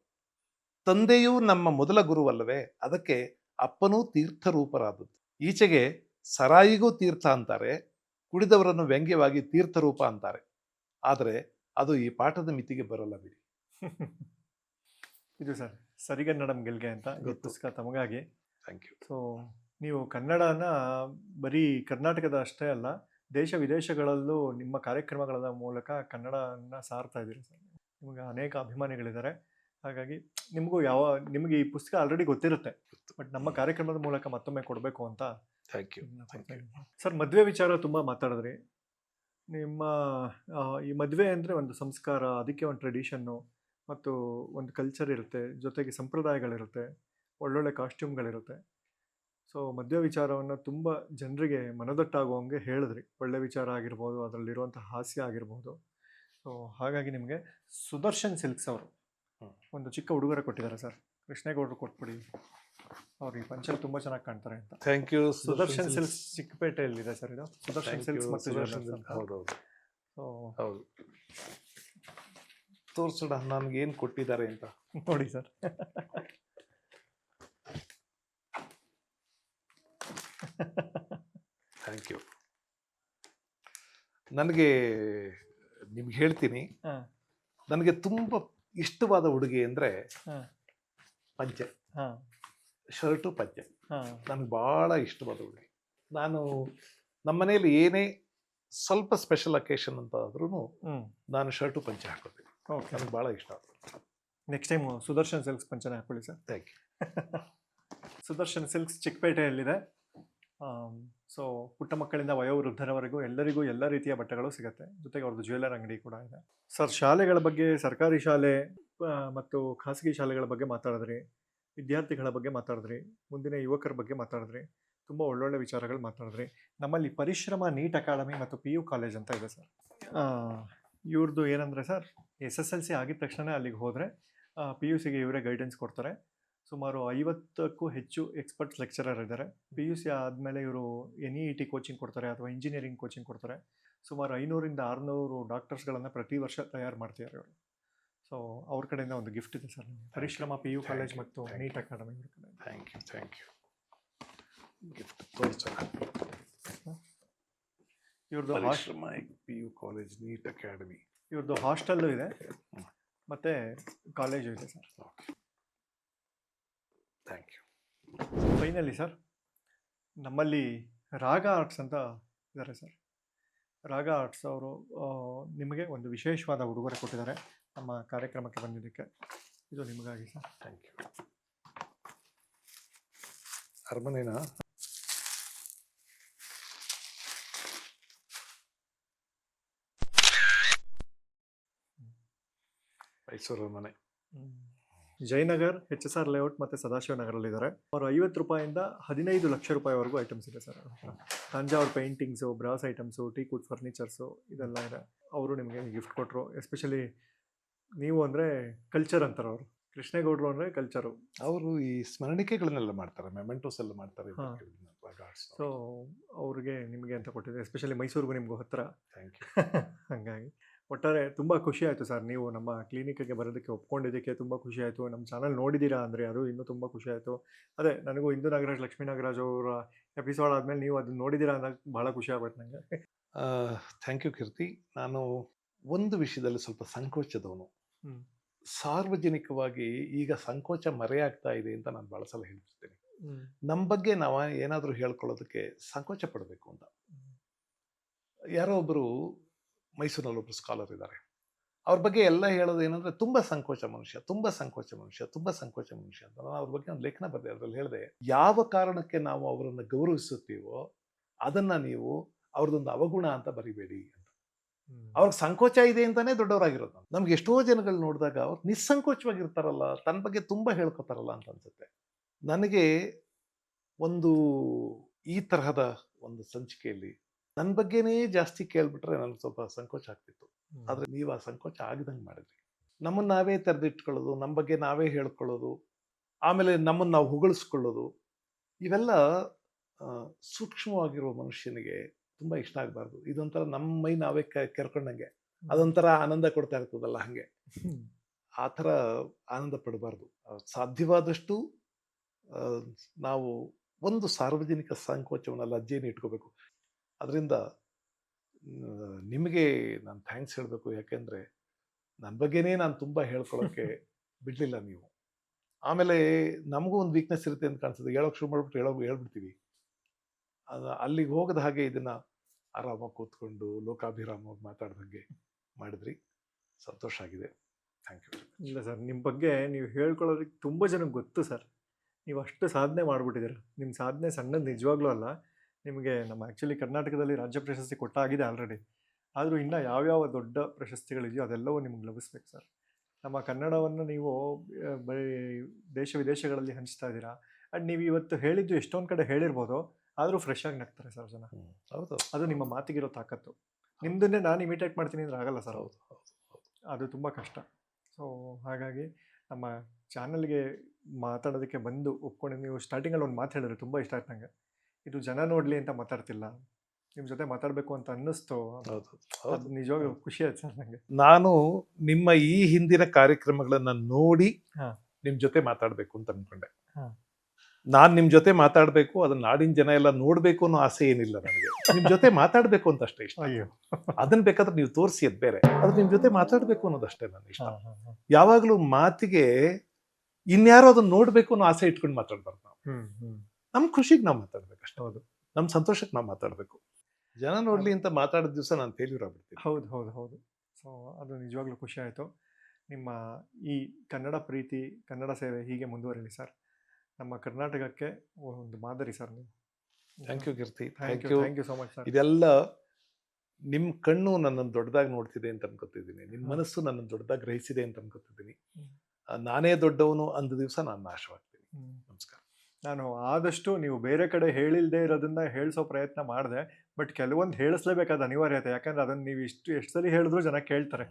ತಂದೆಯೂ ನಮ್ಮ ಮೊದಲ ಗುರುವಲ್ಲವೇ, ಅದಕ್ಕೆ ಅಪ್ಪನೂ ತೀರ್ಥರೂಪರಾದದ್ದು. ಈಚೆಗೆ ಸರಾಯಿಗೂ ತೀರ್ಥ ಅಂತಾರೆ, ಕುಡಿದವರನ್ನು ವ್ಯಂಗ್ಯವಾಗಿ ತೀರ್ಥರೂಪ ಅಂತಾರೆ. ಆದರೆ ಅದು ಈ ಪಾಠದ ಮಿತಿಗೆ ಬರಲ್ಲ ಬಿಡಿ. ಇದು ಸರ್ ಸರಿಗನ್ನಡಂ ಗೆಲ್ಗೆ ಅಂತ ಈ ಗೊತ್ತು. ಪುಸ್ತಕ ತಮಗಾಗಿ. Thank you. ಸೊ ನೀವು ಕನ್ನಡನ ಬರೀ ಕರ್ನಾಟಕದ ಅಷ್ಟೇ ಅಲ್ಲ, ದೇಶ ವಿದೇಶಗಳಲ್ಲೂ ನಿಮ್ಮ ಕಾರ್ಯಕ್ರಮಗಳ ಮೂಲಕ ಕನ್ನಡನ ಸಾರ್ತಾ ಇದ್ದೀರಿ ಸರ್. ನಿಮಗೆ ಅನೇಕ ಅಭಿಮಾನಿಗಳಿದ್ದಾರೆ. ಹಾಗಾಗಿ ನಿಮಗೆ ಈ ಪುಸ್ತಕ ಆಲ್ರೆಡಿ ಗೊತ್ತಿರುತ್ತೆ, ಬಟ್ ನಮ್ಮ ಕಾರ್ಯಕ್ರಮದ ಮೂಲಕ ಮತ್ತೊಮ್ಮೆ ಕೊಡಬೇಕು ಅಂತ. Thank you. ಸರ್, ಮದುವೆ ವಿಚಾರ ತುಂಬ ಮಾತಾಡಿದ್ರಿ. ನಿಮ್ಮ ಈ ಮದುವೆ ಅಂದರೆ ಒಂದು ಸಂಸ್ಕಾರ, ಅದಕ್ಕೆ ಒಂದು ಟ್ರೆಡಿಷನ್ನು ಮತ್ತು ಒಂದು ಕಲ್ಚರ್ ಇರುತ್ತೆ, ಜೊತೆಗೆ ಸಂಪ್ರದಾಯಗಳಿರುತ್ತೆ, ಒಳ್ಳೊಳ್ಳೆ ಕಾಸ್ಟ್ಯೂಮ್ಗಳಿರುತ್ತೆ. ಸೊ ಮದುವೆ ವಿಚಾರವನ್ನು ತುಂಬ ಜನರಿಗೆ ಮನದಟ್ಟಾಗುವಂಗೆ ಹೇಳಿದ್ರಿ. ಒಳ್ಳೆ ವಿಚಾರ ಆಗಿರ್ಬೋದು, ಅದರಲ್ಲಿರುವಂಥ ಹಾಸ್ಯ ಆಗಿರ್ಬೋದು. ಸೊ ಹಾಗಾಗಿ ನಿಮಗೆ ಸುದರ್ಶನ್ ಸಿಲ್ಕ್ಸ್ ಅವರು ಒಂದು ಚಿಕ್ಕ ಉಡುಗೊರೆ ಕೊಟ್ಟಿದ್ದಾರೆ ಸರ್. ಕೃಷ್ಣೇಗೌಡರು ಕೊಟ್ಬಿಡಿ, ಅವ್ರು ಈ ಪಂಚಲ್ಲಿ ತುಂಬ ಚೆನ್ನಾಗಿ ಕಾಣ್ತಾರೆ ಅಂತ. Thank you. ಸುದರ್ಶನ್ ಸಿಲ್ಕ್ಸ್ ಚಿಕ್ಕಪೇಟೆಯಲ್ಲಿದೆ ಸರ್ ಇದು. ಸುದರ್ಶನ್ ಸಿಲ್ಕ್ಸ್ ಮತ್ತು ಜ್ಯುವೆಲ್ಲರ್ಸ್ ಅಂತ. ಹೌದೌದು, ಸೊ ಹೌದು. ತೋರ್ಸೋಣ ನನ್ಗೆ ಏನು ಕೊಟ್ಟಿದ್ದಾರೆ ಅಂತ. ನೋಡಿ ಸರ್. Thank you. ನನಗೆ ನಿಮ್ಗೆ ಹೇಳ್ತೀನಿ, ಹಾಂ ನನಗೆ ತುಂಬ ಇಷ್ಟವಾದ ಉಡುಗೆ ಅಂದರೆ ಹಾಂ ಪಂಚೆ, ಹಾಂ ಶರ್ಟು ಪಂಚೆ. ಹಾಂ ನನಗೆ ಭಾಳ ಇಷ್ಟವಾದ ಉಡುಗೆ. ನಾನು ನಮ್ಮ ಮನೇಲಿ ಏನೇ ಸ್ವಲ್ಪ ಸ್ಪೆಷಲ್ ಅಕೇಶನ್ ಅಂತ ಆದ್ರೂ ಹ್ಞೂ ನಾನು ಶರ್ಟು ಪಂಚೆ ಹಾಕೋತೀನಿ. ಓಕೆ. ನನಗೆ ಭಾಳ ಇಷ್ಟ. ನೆಕ್ಸ್ಟ್ ಟೈಮು ಸುದರ್ಶನ್ ಸಿಲ್ಕ್ಸ್ ಪಂಚನೆ ಹಾಕೊಳ್ಳಿ sir. Thank you. Sudarshan silks ಚಿಕ್ಕಪೇಟೆಯಲ್ಲಿದೆ. ಸೊ ಪುಟ್ಟ ಮಕ್ಕಳಿಂದ ವಯೋವೃದ್ಧರವರೆಗೂ ಎಲ್ಲರಿಗೂ ಎಲ್ಲ ರೀತಿಯ ಬಟ್ಟೆಗಳು ಸಿಗುತ್ತೆ. ಜೊತೆಗೆ ಅವ್ರದ್ದು ಜ್ಯುವೆಲ್ಲರ್ ಅಂಗಡಿ ಕೂಡ ಇದೆ. ಸರ್, ಶಾಲೆಗಳ ಬಗ್ಗೆ, ಸರ್ಕಾರಿ ಶಾಲೆ ಮತ್ತು ಖಾಸಗಿ ಶಾಲೆಗಳ ಬಗ್ಗೆ ಮಾತಾಡಿದ್ರಿ, ವಿದ್ಯಾರ್ಥಿಗಳ ಬಗ್ಗೆ ಮಾತಾಡಿದ್ರಿ, ಮುಂದಿನ ಯುವಕರ ಬಗ್ಗೆ ಮಾತಾಡಿದ್ರಿ, ತುಂಬ ಒಳ್ಳೊಳ್ಳೆ ವಿಚಾರಗಳು ಮಾತಾಡಿದ್ರಿ. ನಮ್ಮಲ್ಲಿ ಪರಿಶ್ರಮ ನೀಟ್ ಅಕಾಡೆಮಿ ಮತ್ತು PU ಕಾಲೇಜ್ ಅಂತ ಇದೆ ಸರ್. ಇವ್ರದ್ದು ಏನಂದರೆ ಸರ್, SSLC ಆಗಿದ ತಕ್ಷಣ ಅಲ್ಲಿಗೆ ಹೋದರೆ PUCಗೆ ಇವರೇ ಗೈಡೆನ್ಸ್ ಕೊಡ್ತಾರೆ. ಸುಮಾರು 50ಕ್ಕೂ ಹೆಚ್ಚು ಎಕ್ಸ್ಪರ್ಟ್ಸ್ ಲೆಕ್ಚರರ್ ಇದ್ದಾರೆ. PUC ಆದಮೇಲೆ ಇವರು NEET ಕೋಚಿಂಗ್ ಕೊಡ್ತಾರೆ ಅಥವಾ ಇಂಜಿನಿಯರಿಂಗ್ ಕೋಚಿಂಗ್ ಕೊಡ್ತಾರೆ. ಸುಮಾರು 500ರಿಂದ 600 ಡಾಕ್ಟರ್ಸ್ಗಳನ್ನು ಪ್ರತಿ ವರ್ಷ ತಯಾರು ಮಾಡ್ತಿದ್ದಾರೆ ಇವರು. ಸೊ ಅವ್ರ ಕಡೆಯಿಂದ ಒಂದು ಗಿಫ್ಟ್ ಇದೆ ಸರ್. ಪರಿಶ್ರಮ PU ಕಾಲೇಜ್ ಮತ್ತು ನೀಟ್ ಅಕಾಡೆಮಿ ಇವ್ರ ಕಡೆ. Thank you. Thank you. Gift ತೋರಿಸೋಣ. ಇವ್ರದ್ದು Parishrama PU college, NEET academy. ಇವ್ರದ್ದು ಹಾಸ್ಟೆಲ್ಲು ಇದೆ ಮತ್ತು ಕಾಲೇಜು ಇದೆ sir. Okay, thank you. Finally sir, ನಮ್ಮಲ್ಲಿ ರಾಗ ಆರ್ಟ್ಸ್ ಅಂತ ಇದ್ದಾರೆ ಸರ್. ರಾಗ ಆರ್ಟ್ಸ್ ಅವರು ನಿಮಗೆ ಒಂದು ವಿಶೇಷವಾದ ಉಡುಗೊರೆ ಕೊಟ್ಟಿದ್ದಾರೆ ನಮ್ಮ ಕಾರ್ಯಕ್ರಮಕ್ಕೆ ಬಂದಿದ್ದಕ್ಕೆ. ಇದು ನಿಮಗಾಗಿ ಸರ್. Thank you. ಅರಮನೆನಾ? ಮೈಸೂರು ಅರಮನೆ. ಜಯನಗರ್, HSR ಲೇಔಟ್ ಮತ್ತು ಸದಾಶಿವ ನಗರಲ್ಲಿದ್ದಾರೆ. ಅವರು 50 ರೂಪಾಯಿಂದ 15 ಲಕ್ಷ ರೂಪಾಯಿವರೆಗೂ ಐಟಮ್ಸ್ ಇದೆ sir. Thanjavur paintings, brass items, ಟೀಕುಡ್ furnitures ಇದೆಲ್ಲ ಇದೆ. ಅವರು ನಿಮಗೆ ಗಿಫ್ಟ್ ಕೊಟ್ಟರು. ಎಸ್ಪೆಷಲಿ ನೀವು ಅಂದರೆ ಕಲ್ಚರ್ ಅಂತಾರೆ ಅವರು. ಕೃಷ್ಣೇಗೌಡರು ಅಂದರೆ ಕಲ್ಚರು. ಅವರು ಈ ಸ್ಮರಣಿಕೆಗಳನ್ನೆಲ್ಲ ಮಾಡ್ತಾರೆ, ಮೆಮೆಂಟೋಸ್ ಎಲ್ಲ ಮಾಡ್ತಾರೆ. ಹಾ. ಸೊ ಅವ್ರಿಗೆ ನಿಮಗೆ ಅಂತ ಕೊಟ್ಟಿದ್ದೆ, ಎಸ್ಪೆಷಲಿ ಮೈಸೂರಿಗೂ ನಿಮಗೂ ಹತ್ತಿರ. Thank you. ಹಾಗಾಗಿ ಒಟ್ಟಾರೆ ತುಂಬ ಖುಷಿ ಆಯಿತು ಸರ್, ನೀವು ನಮ್ಮ ಕ್ಲಿನಿಕ್ಗೆ ಬರೋದಕ್ಕೆ ಒಪ್ಕೊಂಡಿದ್ದಕ್ಕೆ ತುಂಬ ಖುಷಿ ಆಯಿತು. ನಮ್ಮ ಚಾನಲ್ ನೋಡಿದ್ದೀರಾ ಅಂದರೆ ಅದು ಇನ್ನೂ ತುಂಬ ಖುಷಿ ಆಯಿತು. ಅದೇ ನನಗೂ ಇಂದು ನಾಗರಾಜ್ ಲಕ್ಷ್ಮೀ ನಾಗರಾಜ್ ಅವರ ಎಪಿಸೋಡ್ ಆದಮೇಲೆ ನೀವು ಅದನ್ನ ನೋಡಿದ್ದೀರಾ ಅಂದಾಗ ಭಾಳ ಖುಷಿ ಆಗುತ್ತೆ ನನಗೆ. ಥ್ಯಾಂಕ್ ಯು ಕೀರ್ತಿ. ನಾನು ಒಂದು ವಿಷಯದಲ್ಲಿ ಸ್ವಲ್ಪ ಸಂಕೋಚದವನು. ಹ್ಮ್. ಸಾರ್ವಜನಿಕವಾಗಿ ಈಗ ಸಂಕೋಚ ಮರೆಯಾಗ್ತಾ ಇದೆ ಅಂತ ನಾನು ಭಾಳ ಸಲ ಹೇಳ್ತಿರ್ತೀನಿ. ನಮ್ಮ ಬಗ್ಗೆ ನಾವು ಏನಾದರೂ ಹೇಳ್ಕೊಳ್ಳೋದಕ್ಕೆ ಸಂಕೋಚ ಪಡಬೇಕು ಅಂತ. ಯಾರೋ ಒಬ್ಬರು ಮೈಸೂರಿನಲ್ಲಿ ಒಬ್ಬರು ಸ್ಕಾಲರ್ ಇದ್ದಾರೆ, ಅವ್ರ ಬಗ್ಗೆ ಎಲ್ಲ ಹೇಳೋದು ಏನಂದ್ರೆ ತುಂಬ ಸಂಕೋಚ ಮನುಷ್ಯ, ತುಂಬ ಸಂಕೋಚ ಮನುಷ್ಯ, ತುಂಬ ಸಂಕೋಚ ಮನುಷ್ಯ ಅಂತ. ನಾನು ಅವ್ರ ಬಗ್ಗೆ ಒಂದು ಲೇಖನ ಬರೆದೆ, ಅದರಲ್ಲಿ ಹೇಳಿದೆ, ಯಾವ ಕಾರಣಕ್ಕೆ ನಾವು ಅವರನ್ನು ಗೌರವಿಸುತ್ತೀವೋ ಅದನ್ನ ನೀವು ಅವ್ರದ್ದೊಂದು ಅವಗುಣ ಅಂತ ಬರಿಬೇಡಿ ಅಂತ. ಅವ್ರಿಗೆ ಸಂಕೋಚ ಇದೆ ಅಂತಾನೆ ದೊಡ್ಡವರಾಗಿರೋದು. ನಮ್ಗೆ ಎಷ್ಟೋ ಜನಗಳು ನೋಡಿದಾಗ ಅವ್ರು ನಿಸ್ಸಂಕೋಚವಾಗಿರ್ತಾರಲ್ಲ, ತನ್ನ ಬಗ್ಗೆ ತುಂಬ ಹೇಳ್ಕೊತಾರಲ್ಲ ಅಂತ ಅನ್ಸುತ್ತೆ. ನನಗೆ ಒಂದು ಈ ತರಹದ ಒಂದು ಸಂಚಿಕೆಯಲ್ಲಿ ನನ್ನ ಬಗ್ಗೆನೇ ಜಾಸ್ತಿ ಕೇಳ್ಬಿಟ್ರೆ ನನಗೆ ಸ್ವಲ್ಪ ಸಂಕೋಚ ಆಗ್ತಿತ್ತು. ಆದರೆ ನೀವು ಆ ಸಂಕೋಚ ಆಗದಂಗೆ ಮಾಡಿದ್ರಿ. ನಮ್ಮನ್ನು ನಾವೇ ತೆರೆದಿಟ್ಕೊಳ್ಳೋದು, ನಮ್ಮ ಬಗ್ಗೆ ನಾವೇ ಹೇಳ್ಕೊಳ್ಳೋದು, ಆಮೇಲೆ ನಮ್ಮನ್ನು ನಾವು ಹೊಗಳಿಸ್ಕೊಳ್ಳೋದು, ಇವೆಲ್ಲ ಸೂಕ್ಷ್ಮವಾಗಿರುವ ಮನುಷ್ಯನಿಗೆ ತುಂಬ ಇಷ್ಟ ಆಗಬಾರ್ದು. ಇದೊಂಥರ ನಮ್ಮ ಮೈ ನಾವೇ ಕೆರ್ಕೊಂಡಂಗೆ, ಅದೊಂಥರ ಆನಂದ ಕೊಡ್ತಾ ಇರ್ತದಲ್ಲ, ಹಾಗೆ ಆ ಥರ ಆನಂದ ಪಡಬಾರ್ದು. ಸಾಧ್ಯವಾದಷ್ಟು ನಾವು ಒಂದು ಸಾರ್ವಜನಿಕ ಸಂಕೋಚವನ್ನು ಲಜ್ಜೆಯನ್ನು ಇಟ್ಕೋಬೇಕು. ಅದರಿಂದ ನಿಮಗೆ ನಾನು ಥ್ಯಾಂಕ್ಸ್ ಹೇಳಬೇಕು, ಯಾಕೆಂದರೆ ನನ್ನ ಬಗ್ಗೆನೇ ನಾನು ತುಂಬ ಹೇಳ್ಕೊಳ್ಳೋಕ್ಕೆ ಬಿಡಲಿಲ್ಲ ನೀವು. ಆಮೇಲೆ ನಮಗೂ ಒಂದು ವೀಕ್ನೆಸ್ ಇರುತ್ತೆ ಅಂತ ಕಾಣಿಸ್ತದೆ, ಹೇಳೋಕೆ ಶುರು ಮಾಡಿಬಿಟ್ಟು ಹೇಳ್ಬಿಡ್ತೀವಿ. ಅಲ್ಲಿಗೆ ಹೋಗದ ಹಾಗೆ ಇದನ್ನು ಆರಾಮಾಗಿ ಕೂತ್ಕೊಂಡು ಲೋಕಾಭಿರಾಮವಾಗಿ ಮಾತಾಡ್ದಂಗೆ ಮಾಡಿದ್ರಿ. ಸಂತೋಷ ಆಗಿದೆ. Thank you. ಇಲ್ಲ ಸರ್, ನಿಮ್ಮ ಬಗ್ಗೆ ನೀವು ಹೇಳ್ಕೊಳ್ಳೋದಕ್ಕೆ ತುಂಬ ಜನಕ್ಕೆ ಗೊತ್ತು ಸರ್. ನೀವು ಅಷ್ಟು ಸಾಧನೆ ಮಾಡಿಬಿಟ್ಟಿದ್ದೀರ. ನಿಮ್ಮ ಸಾಧನೆ ಸಣ್ಣದು ನಿಜವಾಗ್ಲೂ ಅಲ್ಲ. ನಿಮಗೆ ನಮ್ಮ ಆ್ಯಕ್ಚುಲಿ ಕರ್ನಾಟಕದಲ್ಲಿ ರಾಜ್ಯ ಪ್ರಶಸ್ತಿ ಕೊಟ್ಟಾಗಿದೆ ಆಲ್ರೆಡಿ. ಆದರೂ ಇನ್ನೂ ಯಾವ್ಯಾವ ದೊಡ್ಡ ಪ್ರಶಸ್ತಿಗಳಿದೆಯೋ ಅದೆಲ್ಲವೂ ನಿಮ್ಗೆ ಲಭಿಸ್ಬೇಕು ಸರ್. ನಮ್ಮ ಕನ್ನಡವನ್ನು ನೀವು ಬರೀ ದೇಶ ವಿದೇಶಗಳಲ್ಲಿ ಹಂಚ್ತಾ ಇದ್ದೀರಾ. ಆ್ಯಂಡ್ ನೀವು ಇವತ್ತು ಹೇಳಿದ್ದು ಎಷ್ಟೊಂದು ಕಡೆ ಹೇಳಿರ್ಬೋದು, ಆದರೂ ಫ್ರೆಶ್ ಆಗಿ ನಗ್ತಾರೆ ಸರ್ ಜನ. ಹೌದು, ಅದು ನಿಮ್ಮ ಮಾತಿಗಿರೋ ತಾಕತ್ತು. ನಿಮ್ಮದನ್ನೇ ನಾನು ಇಮಿಟೇಟ್ ಮಾಡ್ತೀನಿ ಅಂದ್ರೆ ಆಗಲ್ಲ ಸರ್. ಹೌದು, ಹೌದು, ಹೌದು. ಅದು ತುಂಬ ಕಷ್ಟ. ಸೊ ಹಾಗಾಗಿ ನಮ್ಮ ಚಾನಲ್ಗೆ ಮಾತಾಡೋದಕ್ಕೆ ಬಂದು ಒಪ್ಕೊಂಡು ನೀವು ಸ್ಟಾರ್ಟಿಂಗಲ್ಲಿ ಒಂದು ಮಾತು ಹೇಳಿದ್ರೆ ತುಂಬ ಇಷ್ಟ ಆಯ್ತು ನನಗೆ. ಇದು ಜನ ನೋಡಲಿ ಅಂತ ಮಾತಾಡ್ತಿಲ್ಲ, ನಿಮ್ಮ ಜೊತೆ ಮಾತಾಡಬೇಕು ಅಂತ ಅನ್ನಿಸ್ತು. ಹೌದು, ಅದು ನಿಜವಾಗ್ಲೂ ಖುಷಿ ಆಯ್ತು ಸರ್ ನನಗೆ. ನಾನು ನಿಮ್ಮ ಈ ಹಿಂದಿನ ಕಾರ್ಯಕ್ರಮಗಳನ್ನು ನೋಡಿ ಹಾ. ನಿಮ್ಮ ಜೊತೆ ಮಾತಾಡಬೇಕು ಅಂತ ಅನ್ಕೊಂಡೆ. ಹಾ. ನಾನು ನಿಮ್ಮ ಜೊತೆ ಮಾತಾಡಬೇಕು, ಅದನ್ನ ನಾಡಿನ ಜನ ಎಲ್ಲ ನೋಡಬೇಕು ಅನ್ನೋ ಆಸೆ ಏನಿಲ್ಲ ನನಗೆ. ನಿಮ್ಮ ಜೊತೆ ಮಾತಾಡಬೇಕು ಅಂತ ಅಷ್ಟೇ ಇಷ್ಟ. ಅಯ್ಯೋ, ಅದನ್ನ ಬೇಕಾದ್ರೆ ನೀವು ತೋರಿಸಿ, ಅದು ಬೇರೆ. ಅದು ನಿಮ್ಮ ಜೊತೆ ಮಾತಾಡಬೇಕು ಅನ್ನೋದಷ್ಟೇ ನನ್ನ ಇಷ್ಟ. ಹಾಂ ಹಾಂ ಹಾಂ. ಯಾವಾಗಲೂ ಮಾತಿಗೆ ಇನ್ಯಾರೋ ಅದನ್ನ ನೋಡ್ಬೇಕು ಅನ್ನೋ ಆಸೆ ಇಟ್ಕೊಂಡು ಮಾತಾಡ್ಬಾರ್ದು ನಾವು. ನಮ್ಮ ಖುಷಿಗೆ ನಾವು ಮಾತಾಡ್ಬೇಕಷ್ಟೇ. ಹೌದು, ನಮ್ಮ ಸಂತೋಷಕ್ಕೆ ನಾವು ಮಾತಾಡಬೇಕು. ಜನ ನೋಡ್ಲಿ ಅಂತ ಮಾತಾಡಿದ ದಿವಸ ನಾನು ಫೇಲ್ಯೂರ್ ಆಗ್ಬಿಡ್ತೀನಿ. ಹೌದು ಹೌದು ಹೌದು. ಸೊ ಅದು ನಿಜವಾಗ್ಲೂ ಖುಷಿ ಆಯಿತು. ನಿಮ್ಮ ಈ ಕನ್ನಡ ಪ್ರೀತಿ, ಕನ್ನಡ ಸೇವೆ ಹೀಗೆ ಮುಂದುವರಿಲಿ ಸರ್. ನಮ್ಮ ಕರ್ನಾಟಕಕ್ಕೆ ಒಂದು ಮಾದರಿ ಸರ್ ನೀವು. Thank you Keerthi. Thank thank you, you. Thank you so much sir. ಇದೆಲ್ಲ ನಿಮ್ಮ ಕಣ್ಣು ನನ್ನನ್ನು ದೊಡ್ಡದಾಗಿ ನೋಡ್ತಿದೆ ಅಂತ ಅನ್ಕೋತಿದ್ದೀನಿ, ನಿಮ್ಮ ಮನಸ್ಸು ನನ್ನನ್ನು ದೊಡ್ಡದಾಗಿ ಗ್ರಹಿಸಿದೆ ಅಂತ ಅನ್ಕೋತಿದ್ದೀನಿ. ನಾನೇ ದೊಡ್ಡವನು ಅಂದ ದಿವಸ ನಾನು ನಾಶವಾಗ್ತೀನಿ. ನಮಸ್ಕಾರ. ನಾನು ಆದಷ್ಟು ನೀವು ಬೇರೆ ಕಡೆ ಹೇಳಿಲ್ಲದೆ ಇರೋದನ್ನ ಹೇಳಿಸೋ ಪ್ರಯತ್ನ ಮಾಡಿದೆ, ಬಟ್ ಕೆಲವೊಂದು ಹೇಳಿಸ್ಲೇಬೇಕಾದ ಅನಿವಾರ್ಯತೆ. ಯಾಕಂದ್ರೆ ಅದನ್ನು ನೀವು ಎಷ್ಟು ಸಲ ಹೇಳಿದ್ರು ಜನ ಕೇಳ್ತಾರೆ.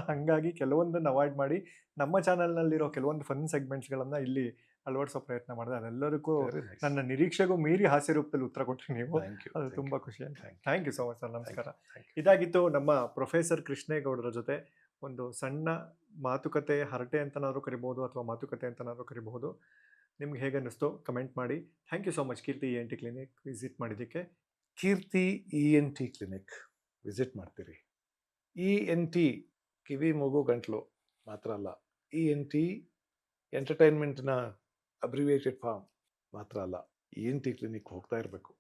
ಹಾಗಾಗಿ ಕೆಲವೊಂದನ್ನು ಅವಾಯ್ಡ್ ಮಾಡಿ ನಮ್ಮ ಚಾನಲ್ನಲ್ಲಿರೋ ಕೆಲವೊಂದು ಫನ್ ಸೆಗ್ಮೆಂಟ್ಸ್ಗಳನ್ನು ಇಲ್ಲಿ ಅಳವಡಿಸೋ ಪ್ರಯತ್ನ ಮಾಡಿದೆ. ಅದೆಲ್ಲದಕ್ಕೂ ನನ್ನ ನಿರೀಕ್ಷೆಗೂ ಮೀರಿ ಹಾಸ್ಯ ರೂಪದಲ್ಲಿ ಉತ್ತರ ಕೊಟ್ಟರೆ ನೀವು, ಅದು ತುಂಬ ಖುಷಿ ಆಯ್ತು. Thank you so much sir. ನಮಸ್ಕಾರ. ಇದಾಗಿತ್ತು ನಮ್ಮ ಪ್ರೊಫೆಸರ್ ಕೃಷ್ಣೇಗೌಡರ ಜೊತೆ ಒಂದು ಸಣ್ಣ ಮಾತುಕತೆ, ಹರಟೆ ಅಂತನಾದರೂ ಕರಿಬಹುದು ಅಥವಾ ಮಾತುಕತೆ ಅಂತನಾದರೂ ಕರಿಬಹುದು. ನಿಮ್ಗೆ ಹೇಗೆ ಅನ್ನಿಸ್ತು ಕಮೆಂಟ್ ಮಾಡಿ. Thank you so much Keerthi ENT clinic visit ಮಾಡಿದ್ದಕ್ಕೆ. ಕೀರ್ತಿ ENT ಕ್ಲಿನಿಕ್ ವಿಸಿಟ್ ಮಾಡ್ತೀರಿ. ENT ಕಿವಿ ಮೂಗು ಗಂಟ್ಲು ಮಾತ್ರ ಅಲ್ಲ, ENT ಎಂಟರ್ಟೈನ್ಮೆಂಟ್ನ ಅಬ್ರಿವಿಯೇಟೆಡ್ ಫಾರ್ಮ್ ಮಾತ್ರ ಅಲ್ಲ. ENT ಕ್ಲಿನಿಕ್ ಹೋಗ್ತಾ ಇರಬೇಕು,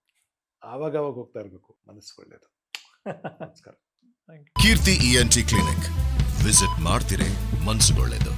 ಆವಾಗ ಹೋಗ್ತಾ ಇರಬೇಕು. ಮನಸ್ಸು ಒಳ್ಳೆಯದು. ನಮಸ್ಕಾರ. ಕೀರ್ತಿ ENT ಕ್ಲಿನಿಕ್ ವಿಸಿಟ್ ಮಾಡ್ತಿರೇ, ಮನಸ್ಸುಗೊಳ್ಳೆದು.